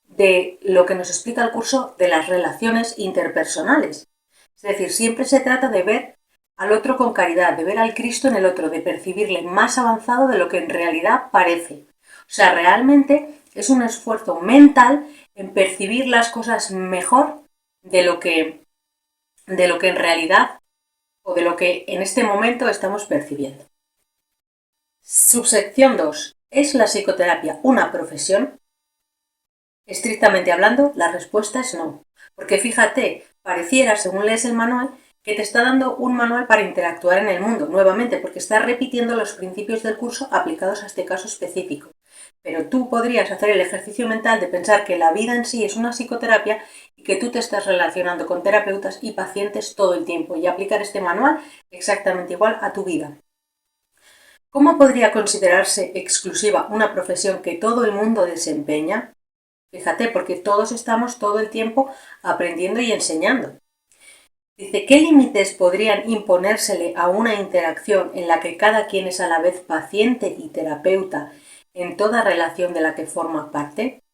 de lo que nos explica el curso de las relaciones interpersonales. Es decir, siempre se trata de ver al otro con caridad, de ver al Cristo en el otro, de percibirle más avanzado de lo que en realidad parece. O sea, realmente es un esfuerzo mental en percibir las cosas mejor de lo que en realidad o de lo que en este momento estamos percibiendo. Subsección 2. ¿Es la psicoterapia una profesión? Estrictamente hablando, la respuesta es no. Porque fíjate, pareciera, según lees el manual, que te está dando un manual para interactuar en el mundo, nuevamente, porque está repitiendo los principios del curso aplicados a este caso específico. Pero tú podrías hacer el ejercicio mental de pensar que la vida en sí es una psicoterapia y que tú te estás relacionando con terapeutas y pacientes todo el tiempo y aplicar este manual exactamente igual a tu vida. ¿Cómo podría considerarse exclusiva una profesión que todo el mundo desempeña? Fíjate, porque todos estamos todo el tiempo aprendiendo y enseñando. Dice, ¿qué límites podrían imponérsele a una interacción en la que cada quien es a la vez paciente y terapeuta en toda relación de la que forma parte?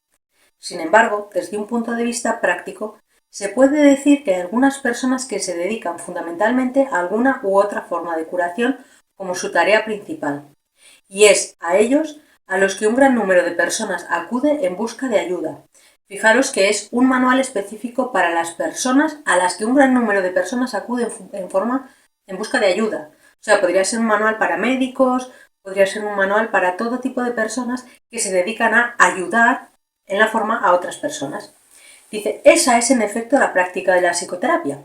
Sin embargo, desde un punto de vista práctico, se puede decir que hay algunas personas que se dedican fundamentalmente a alguna u otra forma de curación como su tarea principal. Y es a ellos a los que un gran número de personas acude en busca de ayuda. Fijaros que es un manual específico para las personas a las que un gran número de personas acude en busca de ayuda. O sea, podría ser un manual para médicos, podría ser un manual para todo tipo de personas que se dedican a ayudar en la forma a otras personas. Dice, esa es en efecto la práctica de la psicoterapia.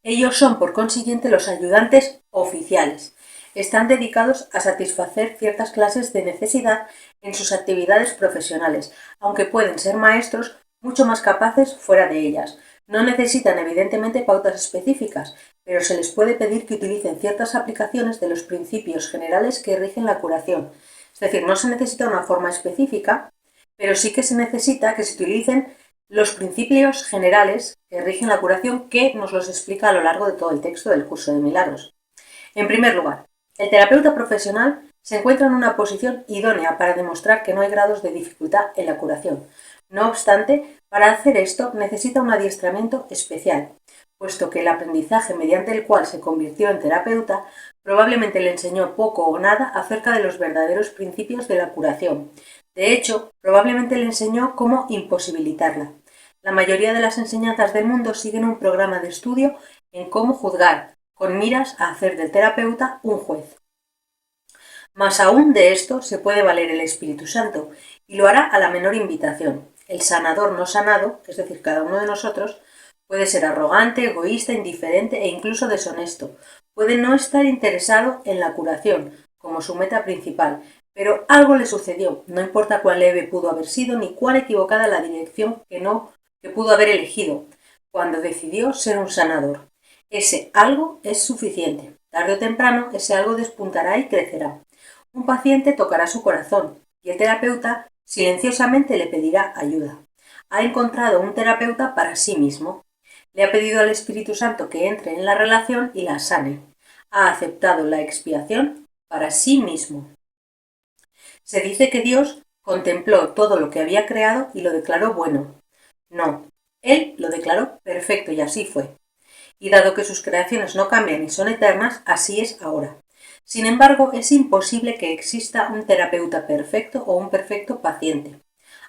Ellos son, por consiguiente, los ayudantes oficiales. Están dedicados a satisfacer ciertas clases de necesidad en sus actividades profesionales, aunque pueden ser maestros mucho más capaces fuera de ellas. No necesitan evidentemente pautas específicas, pero se les puede pedir que utilicen ciertas aplicaciones de los principios generales que rigen la curación. Es decir, no se necesita una forma específica, pero sí que se necesita que se utilicen los principios generales que rigen la curación que nos los explica a lo largo de todo el texto del curso de milagros. En primer lugar, el terapeuta profesional se encuentra en una posición idónea para demostrar que no hay grados de dificultad en la curación. No obstante, para hacer esto necesita un adiestramiento especial, puesto que el aprendizaje mediante el cual se convirtió en terapeuta probablemente le enseñó poco o nada acerca de los verdaderos principios de la curación. De hecho, probablemente le enseñó cómo imposibilitarla. La mayoría de las enseñanzas del mundo siguen un programa de estudio en cómo juzgar, con miras a hacer del terapeuta un juez. Más aún de esto se puede valer el Espíritu Santo, y lo hará a la menor invitación. El sanador no sanado, es decir, cada uno de nosotros, puede ser arrogante, egoísta, indiferente e incluso deshonesto. Puede no estar interesado en la curación como su meta principal, pero algo le sucedió, no importa cuán leve pudo haber sido ni cuán equivocada la dirección que pudo haber elegido, cuando decidió ser un sanador. Ese algo es suficiente. Tarde o temprano ese algo despuntará y crecerá. Un paciente tocará su corazón y el terapeuta silenciosamente le pedirá ayuda. Ha encontrado un terapeuta para sí mismo. Le ha pedido al Espíritu Santo que entre en la relación y la sane. Ha aceptado la expiación para sí mismo. Se dice que Dios contempló todo lo que había creado y lo declaró bueno. No, Él lo declaró perfecto y así fue. Y dado que sus creaciones no cambian y son eternas, así es ahora. Sin embargo, es imposible que exista un terapeuta perfecto o un perfecto paciente.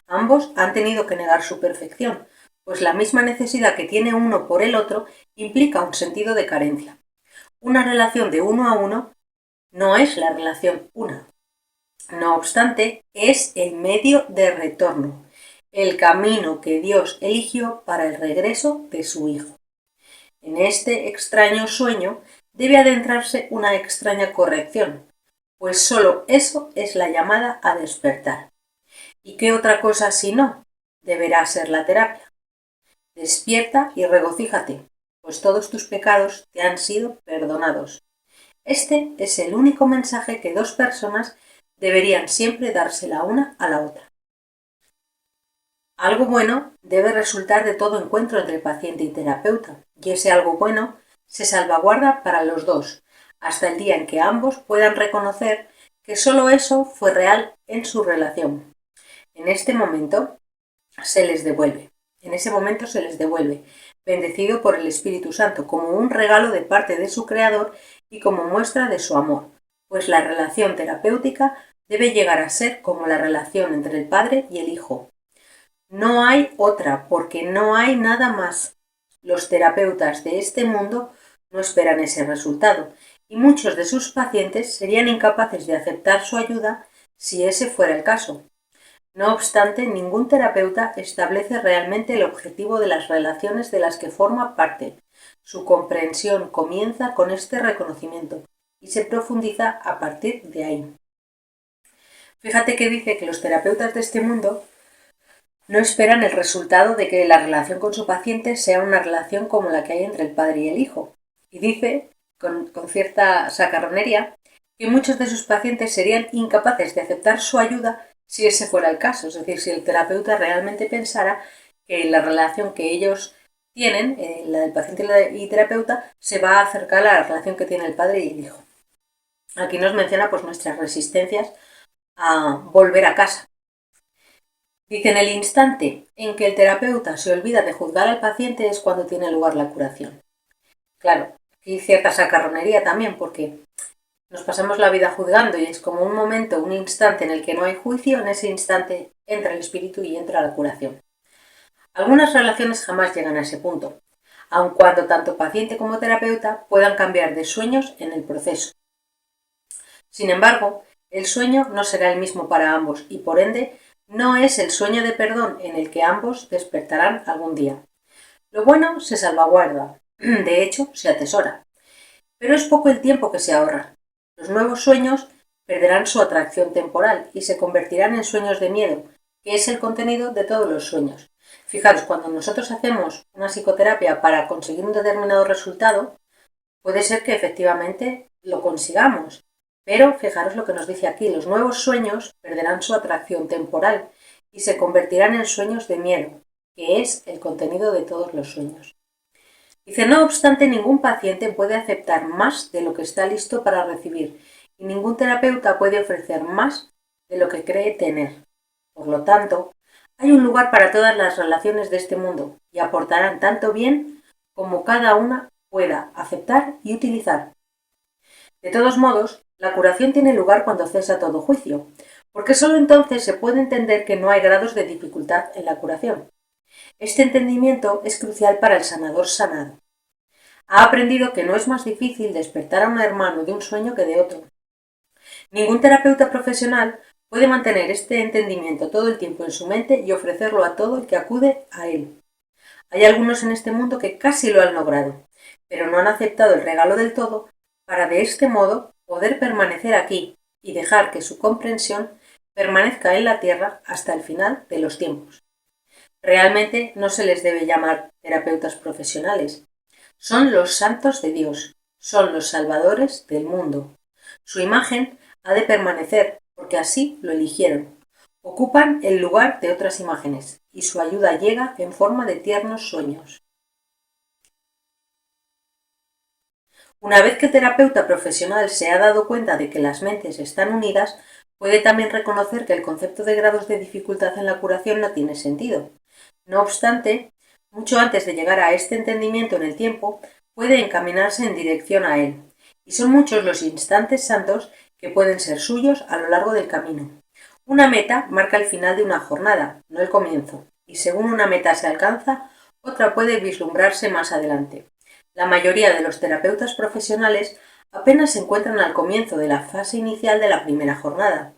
Ambos han tenido que negar su perfección, pues la misma necesidad que tiene uno por el otro implica un sentido de carencia. Una relación de uno a uno no es la relación una. No obstante, es el medio de retorno, el camino que Dios eligió para el regreso de su Hijo. En este extraño sueño debe adentrarse una extraña corrección, pues sólo eso es la llamada a despertar. ¿Y qué otra cosa si no? Deberá ser la terapia. Despierta y regocíjate, pues todos tus pecados te han sido perdonados. Este es el único mensaje que dos personas deberían siempre darse la una a la otra. Algo bueno debe resultar de todo encuentro entre paciente y terapeuta, y ese algo bueno se salvaguarda para los dos, hasta el día en que ambos puedan reconocer que solo eso fue real en su relación. En ese momento se les devuelve, bendecido por el Espíritu Santo, como un regalo de parte de su Creador y como muestra de su amor, pues la relación terapéutica debe llegar a ser como la relación entre el Padre y el Hijo. No hay otra, porque no hay nada más. Los terapeutas de este mundo no esperan ese resultado, y muchos de sus pacientes serían incapaces de aceptar su ayuda si ese fuera el caso. No obstante, ningún terapeuta establece realmente el objetivo de las relaciones de las que forma parte. Su comprensión comienza con este reconocimiento y se profundiza a partir de ahí. Fíjate que dice que los terapeutas de este mundo no esperan el resultado de que la relación con su paciente sea una relación como la que hay entre el padre y el hijo. Y dice, con cierta sacarronería, que muchos de sus pacientes serían incapaces de aceptar su ayuda si ese fuera el caso. Es decir, si el terapeuta realmente pensara que la relación que ellos tienen, la del paciente y terapeuta, se va a acercar a la relación que tiene el padre y el hijo. Aquí nos menciona pues nuestras resistencias a volver a casa. Dice, en el instante en que el terapeuta se olvida de juzgar al paciente es cuando tiene lugar la curación. Claro, hay cierta sacarronería también, porque nos pasamos la vida juzgando y es como un momento, un instante en el que no hay juicio, en ese instante entra el espíritu y entra la curación. Algunas relaciones jamás llegan a ese punto, aun cuando tanto paciente como terapeuta puedan cambiar de sueños en el proceso. Sin embargo, el sueño no será el mismo para ambos y por ende no es el sueño de perdón en el que ambos despertarán algún día. Lo bueno se salvaguarda, de hecho se atesora, pero es poco el tiempo que se ahorra. Los nuevos sueños perderán su atracción temporal y se convertirán en sueños de miedo, que es el contenido de todos los sueños. Fijaros, cuando nosotros hacemos una psicoterapia para conseguir un determinado resultado, puede ser que efectivamente lo consigamos, pero fijaros lo que nos dice aquí, los nuevos sueños perderán su atracción temporal y se convertirán en sueños de miedo, que es el contenido de todos los sueños. Dice, no obstante, ningún paciente puede aceptar más de lo que está listo para recibir y ningún terapeuta puede ofrecer más de lo que cree tener. Por lo tanto, hay un lugar para todas las relaciones de este mundo y aportarán tanto bien como cada una pueda aceptar y utilizar. De todos modos, la curación tiene lugar cuando cesa todo juicio, porque sólo entonces se puede entender que no hay grados de dificultad en la curación. Este entendimiento es crucial para el sanador sanado. Ha aprendido que no es más difícil despertar a un hermano de un sueño que de otro. Ningún terapeuta profesional puede mantener este entendimiento todo el tiempo en su mente y ofrecerlo a todo el que acude a él. Hay algunos en este mundo que casi lo han logrado, pero no han aceptado el regalo del todo para de este modo poder permanecer aquí y dejar que su comprensión permanezca en la tierra hasta el final de los tiempos. Realmente no se les debe llamar terapeutas profesionales. Son los santos de Dios, son los salvadores del mundo. Su imagen ha de permanecer porque así lo eligieron. Ocupan el lugar de otras imágenes y su ayuda llega en forma de tiernos sueños. Una vez que el terapeuta profesional se ha dado cuenta de que las mentes están unidas, puede también reconocer que el concepto de grados de dificultad en la curación no tiene sentido. No obstante, mucho antes de llegar a este entendimiento en el tiempo, puede encaminarse en dirección a él, y son muchos los instantes santos que pueden ser suyos a lo largo del camino. Una meta marca el final de una jornada, no el comienzo, y según una meta se alcanza, otra puede vislumbrarse más adelante. La mayoría de los terapeutas profesionales apenas se encuentran al comienzo de la fase inicial de la primera jornada.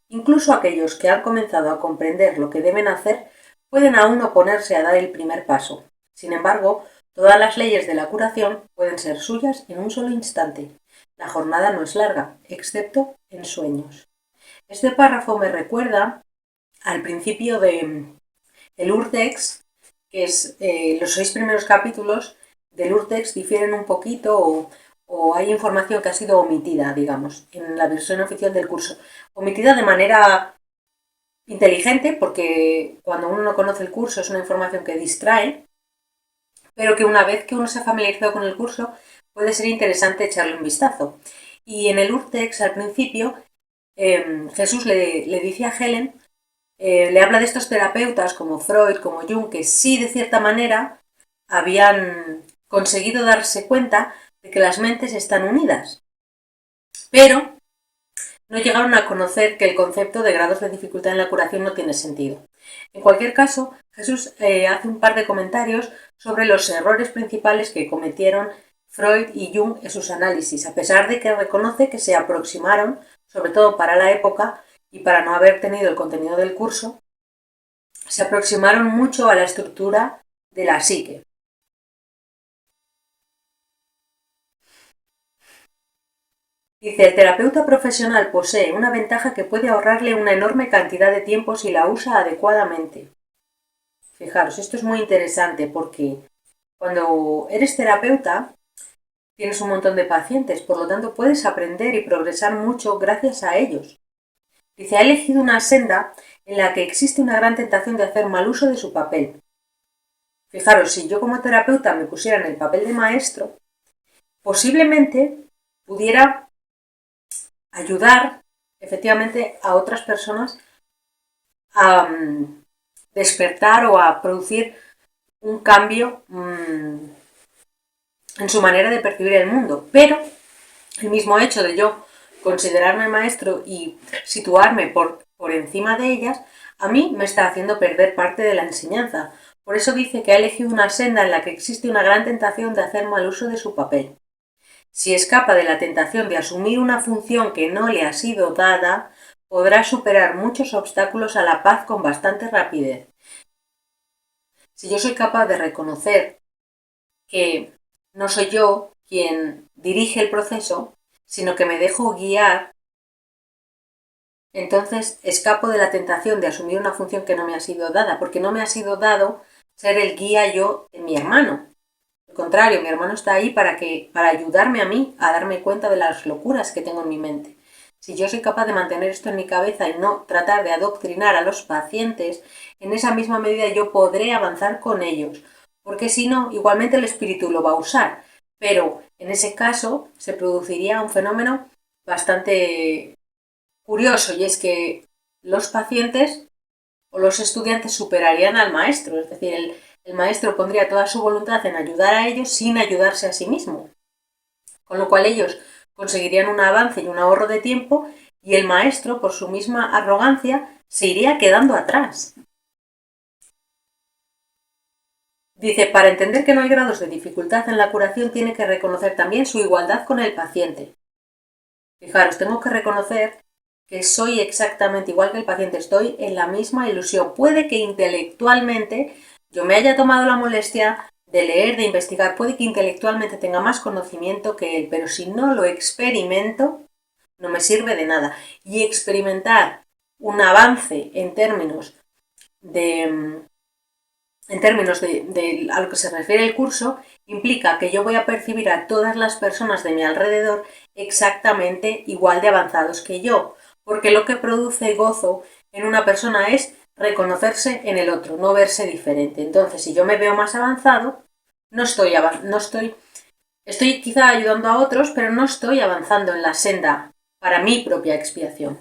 Incluso aquellos que han comenzado a comprender lo que deben hacer pueden aún oponerse a dar el primer paso. Sin embargo, todas las leyes de la curación pueden ser suyas en un solo instante. La jornada no es larga, excepto en sueños. Este párrafo me recuerda al principio de el Urtext, que es los 6 primeros capítulos del Urtext difieren un poquito o hay información que ha sido omitida, digamos, en la versión oficial del curso. Omitida de manera inteligente, porque cuando uno no conoce el curso es una información que distrae, pero que una vez que uno se ha familiarizado con el curso puede ser interesante echarle un vistazo. Y en el Urtext, al principio, Jesús le dice a Helen, le habla de estos terapeutas como Freud, como Jung, que sí, de cierta manera, habían conseguido darse cuenta de que las mentes están unidas, pero no llegaron a conocer que el concepto de grados de dificultad en la curación no tiene sentido. En cualquier caso, Jesús hace un par de comentarios sobre los errores principales que cometieron Freud y Jung en sus análisis, a pesar de que reconoce que se aproximaron, sobre todo para la época y para no haber tenido el contenido del curso, se aproximaron mucho a la estructura de la psique. Dice, el terapeuta profesional posee una ventaja que puede ahorrarle una enorme cantidad de tiempo si la usa adecuadamente. Fijaros, esto es muy interesante porque cuando eres terapeuta tienes un montón de pacientes, por lo tanto puedes aprender y progresar mucho gracias a ellos. Dice, ha elegido una senda en la que existe una gran tentación de hacer mal uso de su papel. Fijaros, si yo como terapeuta me pusiera en el papel de maestro, posiblemente pudiera ayudar efectivamente a otras personas a despertar o a producir un cambio en su manera de percibir el mundo. Pero el mismo hecho de yo considerarme maestro y situarme por encima de ellas, a mí me está haciendo perder parte de la enseñanza. Por eso dice que ha elegido una senda en la que existe una gran tentación de hacer mal uso de su papel. Si escapa de la tentación de asumir una función que no le ha sido dada, podrá superar muchos obstáculos a la paz con bastante rapidez. Si yo soy capaz de reconocer que no soy yo quien dirige el proceso, sino que me dejo guiar, entonces escapo de la tentación de asumir una función que no me ha sido dada, porque no me ha sido dado ser el guía yo en mi hermano. Al contrario, mi hermano está ahí para ayudarme a mí a darme cuenta de las locuras que tengo en mi mente. Si yo soy capaz de mantener esto en mi cabeza y no tratar de adoctrinar a los pacientes, en esa misma medida yo podré avanzar con ellos, porque si no, igualmente el espíritu lo va a usar, pero en ese caso se produciría un fenómeno bastante curioso, y es que los pacientes o los estudiantes superarían al maestro, es decir, el maestro pondría toda su voluntad en ayudar a ellos sin ayudarse a sí mismo, con lo cual ellos conseguirían un avance y un ahorro de tiempo, y el maestro, por su misma arrogancia, se iría quedando atrás. Dice, para entender que no hay grados de dificultad en la curación, tiene que reconocer también su igualdad con el paciente. Fijaros, tengo que reconocer que soy exactamente igual que el paciente, estoy en la misma ilusión. Puede que intelectualmente yo me haya tomado la molestia de leer, de investigar, puede que intelectualmente tenga más conocimiento que él, pero si no lo experimento, no me sirve de nada. Y experimentar un avance en términos de a lo que se refiere el curso, implica que yo voy a percibir a todas las personas de mi alrededor exactamente igual de avanzados que yo, porque lo que produce gozo en una persona es reconocerse en el otro, no verse diferente. Entonces, si yo me veo más avanzado, estoy quizá ayudando a otros, pero no estoy avanzando en la senda para mi propia expiación.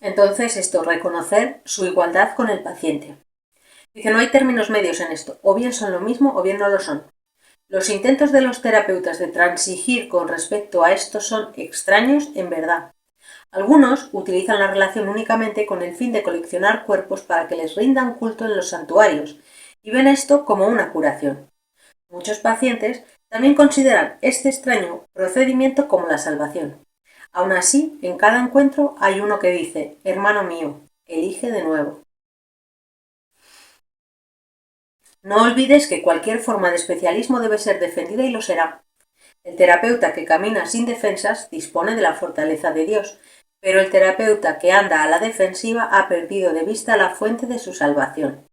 Entonces, reconocer su igualdad con el paciente. Dice, no hay términos medios en esto, o bien son lo mismo o bien no lo son. Los intentos de los terapeutas de transigir con respecto a esto son extraños en verdad. Algunos utilizan la relación únicamente con el fin de coleccionar cuerpos para que les rindan culto en los santuarios, y ven esto como una curación. Muchos pacientes también consideran este extraño procedimiento como la salvación. Aun así, en cada encuentro hay uno que dice, hermano mío, elige de nuevo. No olvides que cualquier forma de especialismo debe ser defendida y lo será. El terapeuta que camina sin defensas dispone de la fortaleza de Dios, pero el terapeuta que anda a la defensiva ha perdido de vista la fuente de su salvación.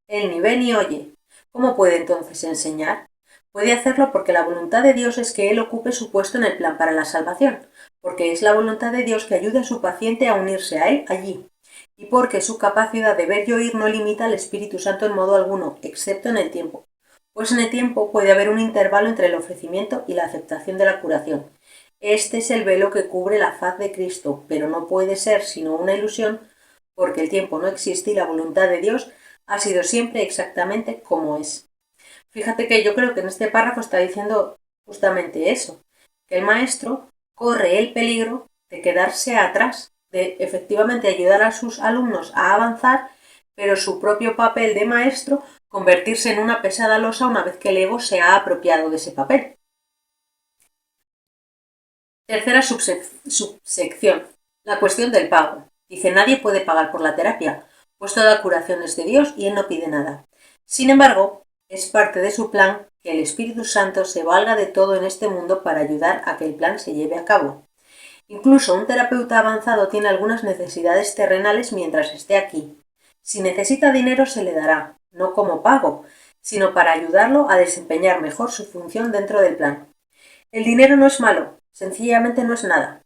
Él ni ve ni oye. ¿Cómo puede entonces enseñar? Puede hacerlo porque la voluntad de Dios es que él ocupe su puesto en el plan para la salvación, porque es la voluntad de Dios que ayude a su paciente a unirse a él allí, y porque su capacidad de ver y oír no limita al Espíritu Santo en modo alguno, excepto en el tiempo, pues en el tiempo puede haber un intervalo entre el ofrecimiento y la aceptación de la curación. Este es el velo que cubre la faz de Cristo, pero no puede ser sino una ilusión, porque el tiempo no existe y la voluntad de Dios ha sido siempre exactamente como es. Fíjate que yo creo que en este párrafo está diciendo justamente eso, que el maestro corre el peligro de quedarse atrás, de efectivamente ayudar a sus alumnos a avanzar, pero su propio papel de maestro convertirse en una pesada losa una vez que el ego se ha apropiado de ese papel. Tercera subsección, la cuestión del pago. Dice, nadie puede pagar por la terapia, pues toda curación es de Dios y Él no pide nada. Sin embargo, es parte de su plan que el Espíritu Santo se valga de todo en este mundo para ayudar a que el plan se lleve a cabo. Incluso un terapeuta avanzado tiene algunas necesidades terrenales mientras esté aquí. Si necesita dinero se le dará, no como pago, sino para ayudarlo a desempeñar mejor su función dentro del plan. El dinero no es malo, sencillamente no es nada.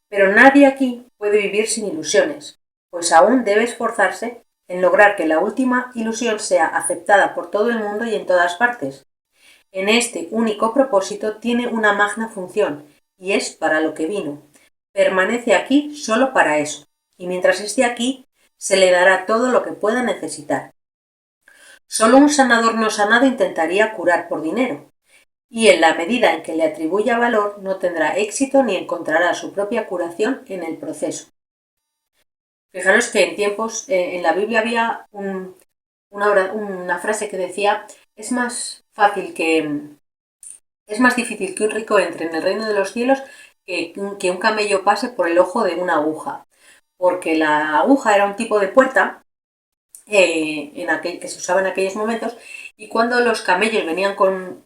Pero nadie aquí puede vivir sin ilusiones, pues aún debe esforzarse en lograr que la última ilusión sea aceptada por todo el mundo y en todas partes. En este único propósito tiene una magna función, y es para lo que vino. Permanece aquí solo para eso, y mientras esté aquí, se le dará todo lo que pueda necesitar. Solo un sanador no sanado intentaría curar por dinero, y en la medida en que le atribuya valor no tendrá éxito ni encontrará su propia curación en el proceso. Fijaros que en tiempos, en la Biblia había una frase que decía, es más difícil que un rico entre en el reino de los cielos que un camello pase por el ojo de una aguja, porque la aguja era un tipo de puerta que se usaba en aquellos momentos, y cuando los camellos venían con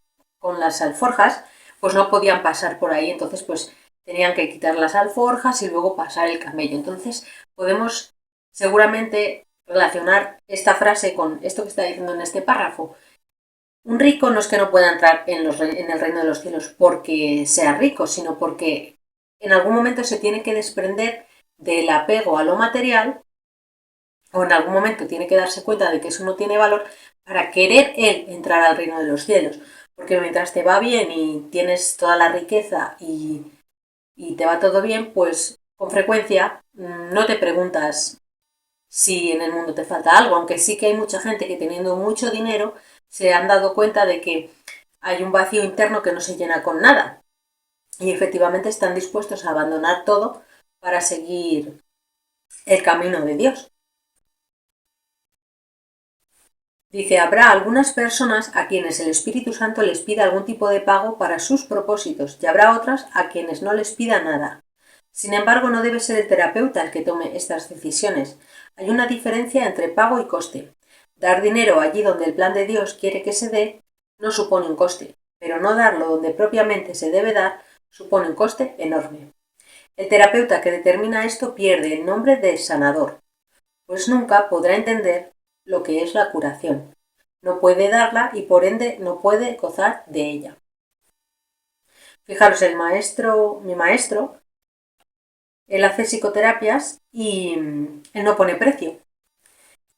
las alforjas, pues no podían pasar por ahí, entonces pues tenían que quitar las alforjas y luego pasar el camello. Entonces podemos seguramente relacionar esta frase con esto que está diciendo en este párrafo. Un rico no es que no pueda entrar en el reino de los cielos porque sea rico, sino porque en algún momento se tiene que desprender del apego a lo material o en algún momento tiene que darse cuenta de que eso no tiene valor para querer él entrar al reino de los cielos. Porque mientras te va bien y tienes toda la riqueza y te va todo bien, pues con frecuencia no te preguntas si en el mundo te falta algo, aunque sí que hay mucha gente que teniendo mucho dinero se han dado cuenta de que hay un vacío interno que no se llena con nada y efectivamente están dispuestos a abandonar todo para seguir el camino de Dios. Dice, habrá algunas personas a quienes el Espíritu Santo les pida algún tipo de pago para sus propósitos y habrá otras a quienes no les pida nada. Sin embargo, no debe ser el terapeuta el que tome estas decisiones. Hay una diferencia entre pago y coste. Dar dinero allí donde el plan de Dios quiere que se dé no supone un coste, pero no darlo donde propiamente se debe dar supone un coste enorme. El terapeuta que determina esto pierde el nombre de sanador, pues nunca podrá entender lo que es la curación. No puede darla y por ende no puede gozar de ella. Fijaros, mi maestro, él hace psicoterapias y él no pone precio.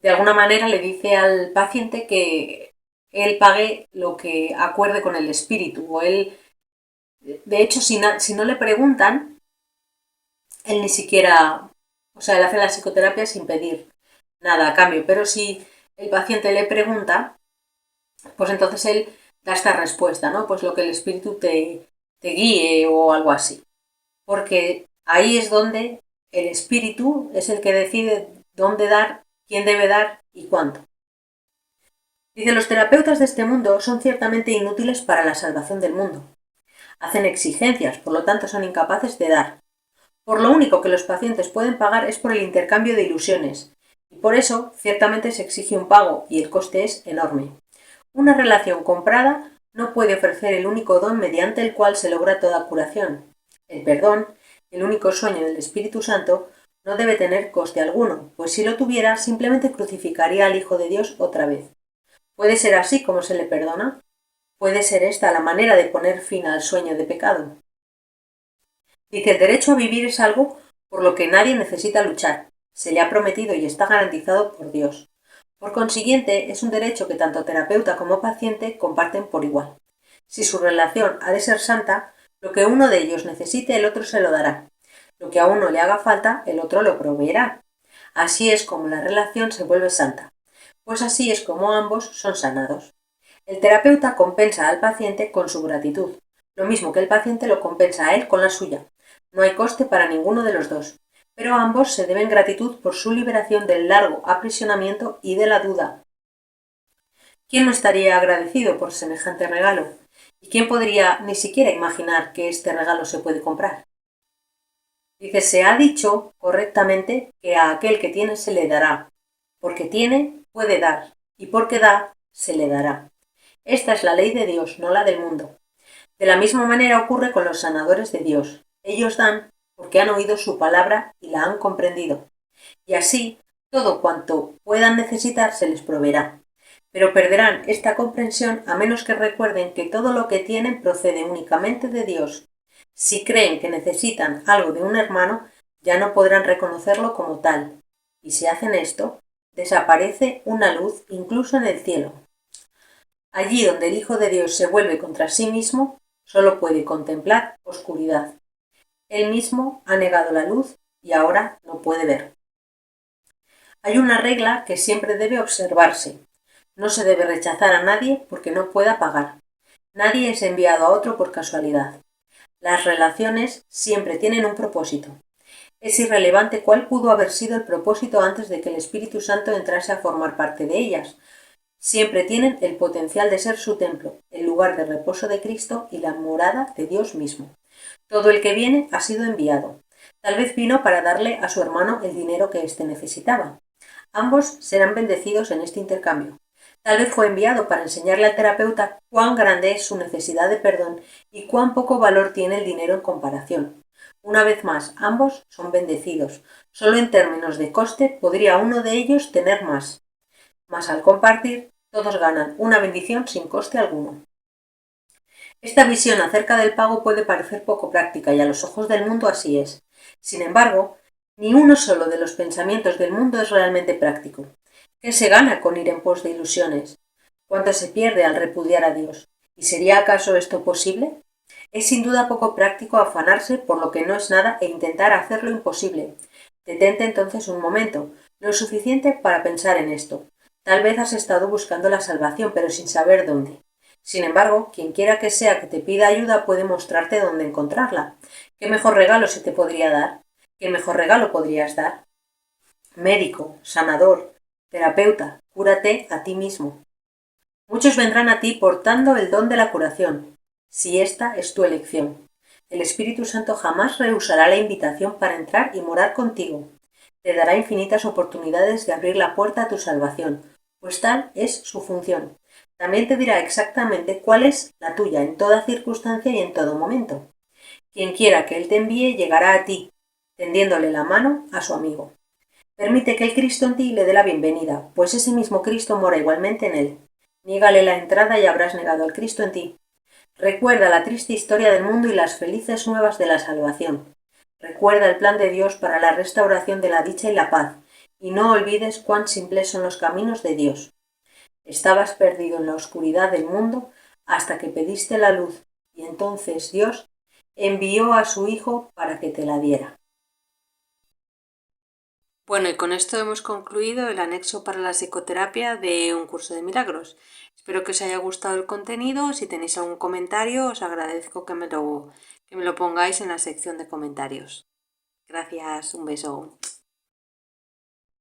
De alguna manera le dice al paciente que él pague lo que acuerde con el espíritu. O él, de hecho, si no le preguntan, él ni siquiera, o sea, él hace la psicoterapia sin pedir nada a cambio. Pero si el paciente le pregunta, pues entonces él da esta respuesta, ¿no? Pues lo que el espíritu te guíe o algo así. Porque ahí es donde el espíritu es el que decide dónde dar, quién debe dar y cuánto. Dice, los terapeutas de este mundo son ciertamente inútiles para la salvación del mundo. Hacen exigencias, por lo tanto son incapaces de dar. Por lo único que los pacientes pueden pagar es por el intercambio de ilusiones, y por eso ciertamente se exige un pago y el coste es enorme. Una relación comprada no puede ofrecer el único don mediante el cual se logra toda curación. El perdón, el único sueño del Espíritu Santo, no debe tener coste alguno, pues si lo tuviera simplemente crucificaría al Hijo de Dios otra vez. ¿Puede ser así como se le perdona? ¿Puede ser esta la manera de poner fin al sueño de pecado? Dice, el derecho a vivir es algo por lo que nadie necesita luchar. Se le ha prometido y está garantizado por Dios. Por consiguiente, es un derecho que tanto terapeuta como paciente comparten por igual. Si su relación ha de ser santa, lo que uno de ellos necesite, el otro se lo dará. Lo que a uno le haga falta, el otro lo proveerá. Así es como la relación se vuelve santa, pues así es como ambos son sanados. El terapeuta compensa al paciente con su gratitud, lo mismo que el paciente lo compensa a él con la suya. No hay coste para ninguno de los dos, pero ambos se deben gratitud por su liberación del largo aprisionamiento y de la duda. ¿Quién no estaría agradecido por semejante regalo? ¿Y quién podría ni siquiera imaginar que este regalo se puede comprar? Dice, se ha dicho correctamente que a aquel que tiene se le dará. Porque tiene, puede dar, y porque da, se le dará. Esta es la ley de Dios, no la del mundo. De la misma manera ocurre con los sanadores de Dios. Ellos dan porque han oído su palabra y la han comprendido. Y así, todo cuanto puedan necesitar se les proveerá. Pero perderán esta comprensión a menos que recuerden que todo lo que tienen procede únicamente de Dios. Si creen que necesitan algo de un hermano, ya no podrán reconocerlo como tal. Y si hacen esto, desaparece una luz incluso en el cielo. Allí donde el Hijo de Dios se vuelve contra sí mismo, solo puede contemplar oscuridad. Él mismo ha negado la luz y ahora no puede ver. Hay una regla que siempre debe observarse. No se debe rechazar a nadie porque no pueda pagar. Nadie es enviado a otro por casualidad. Las relaciones siempre tienen un propósito. Es irrelevante cuál pudo haber sido el propósito antes de que el Espíritu Santo entrase a formar parte de ellas. Siempre tienen el potencial de ser su templo, el lugar de reposo de Cristo y la morada de Dios mismo. Todo el que viene ha sido enviado. Tal vez vino para darle a su hermano el dinero que éste necesitaba. Ambos serán bendecidos en este intercambio. Tal vez fue enviado para enseñarle al terapeuta cuán grande es su necesidad de perdón y cuán poco valor tiene el dinero en comparación. Una vez más, ambos son bendecidos. Solo en términos de coste podría uno de ellos tener más. Mas al compartir, todos ganan una bendición sin coste alguno. Esta visión acerca del pago puede parecer poco práctica y a los ojos del mundo así es. Sin embargo, Ni uno solo de los pensamientos del mundo es realmente práctico. ¿Qué se gana con ir en pos de ilusiones? ¿Cuánto se pierde al repudiar a Dios? ¿Y sería acaso esto posible? Es sin duda poco práctico afanarse por lo que no es nada e intentar hacer lo imposible. Detente entonces un momento, lo suficiente para pensar en esto. Tal vez has estado buscando la salvación, pero sin saber dónde. Sin embargo, quien quiera que sea que te pida ayuda puede mostrarte dónde encontrarla. ¿Qué mejor regalo se te podría dar? ¿Qué mejor regalo podrías dar? Médico, sanador, terapeuta, cúrate a ti mismo. Muchos vendrán a ti portando el don de la curación, si esta es tu elección. El Espíritu Santo jamás rehusará la invitación para entrar y morar contigo. Te dará infinitas oportunidades de abrir la puerta a tu salvación, pues tal es su función. También te dirá exactamente cuál es la tuya en toda circunstancia y en todo momento. Quien quiera que Él te envíe llegará a ti, tendiéndole la mano a su amigo. Permite que el Cristo en ti le dé la bienvenida, pues ese mismo Cristo mora igualmente en él. Niégale la entrada y habrás negado al Cristo en ti. Recuerda la triste historia del mundo y las felices nuevas de la salvación. Recuerda el plan de Dios para la restauración de la dicha y la paz, y no olvides cuán simples son los caminos de Dios. Estabas perdido en la oscuridad del mundo hasta que pediste la luz, y entonces Dios envió a su Hijo para que te la diera. Bueno, y con esto hemos concluido el anexo para la psicoterapia de Un Curso de Milagros. Espero que os haya gustado el contenido. Si tenéis algún comentario, os agradezco que me lo pongáis en la sección de comentarios. Gracias, un beso.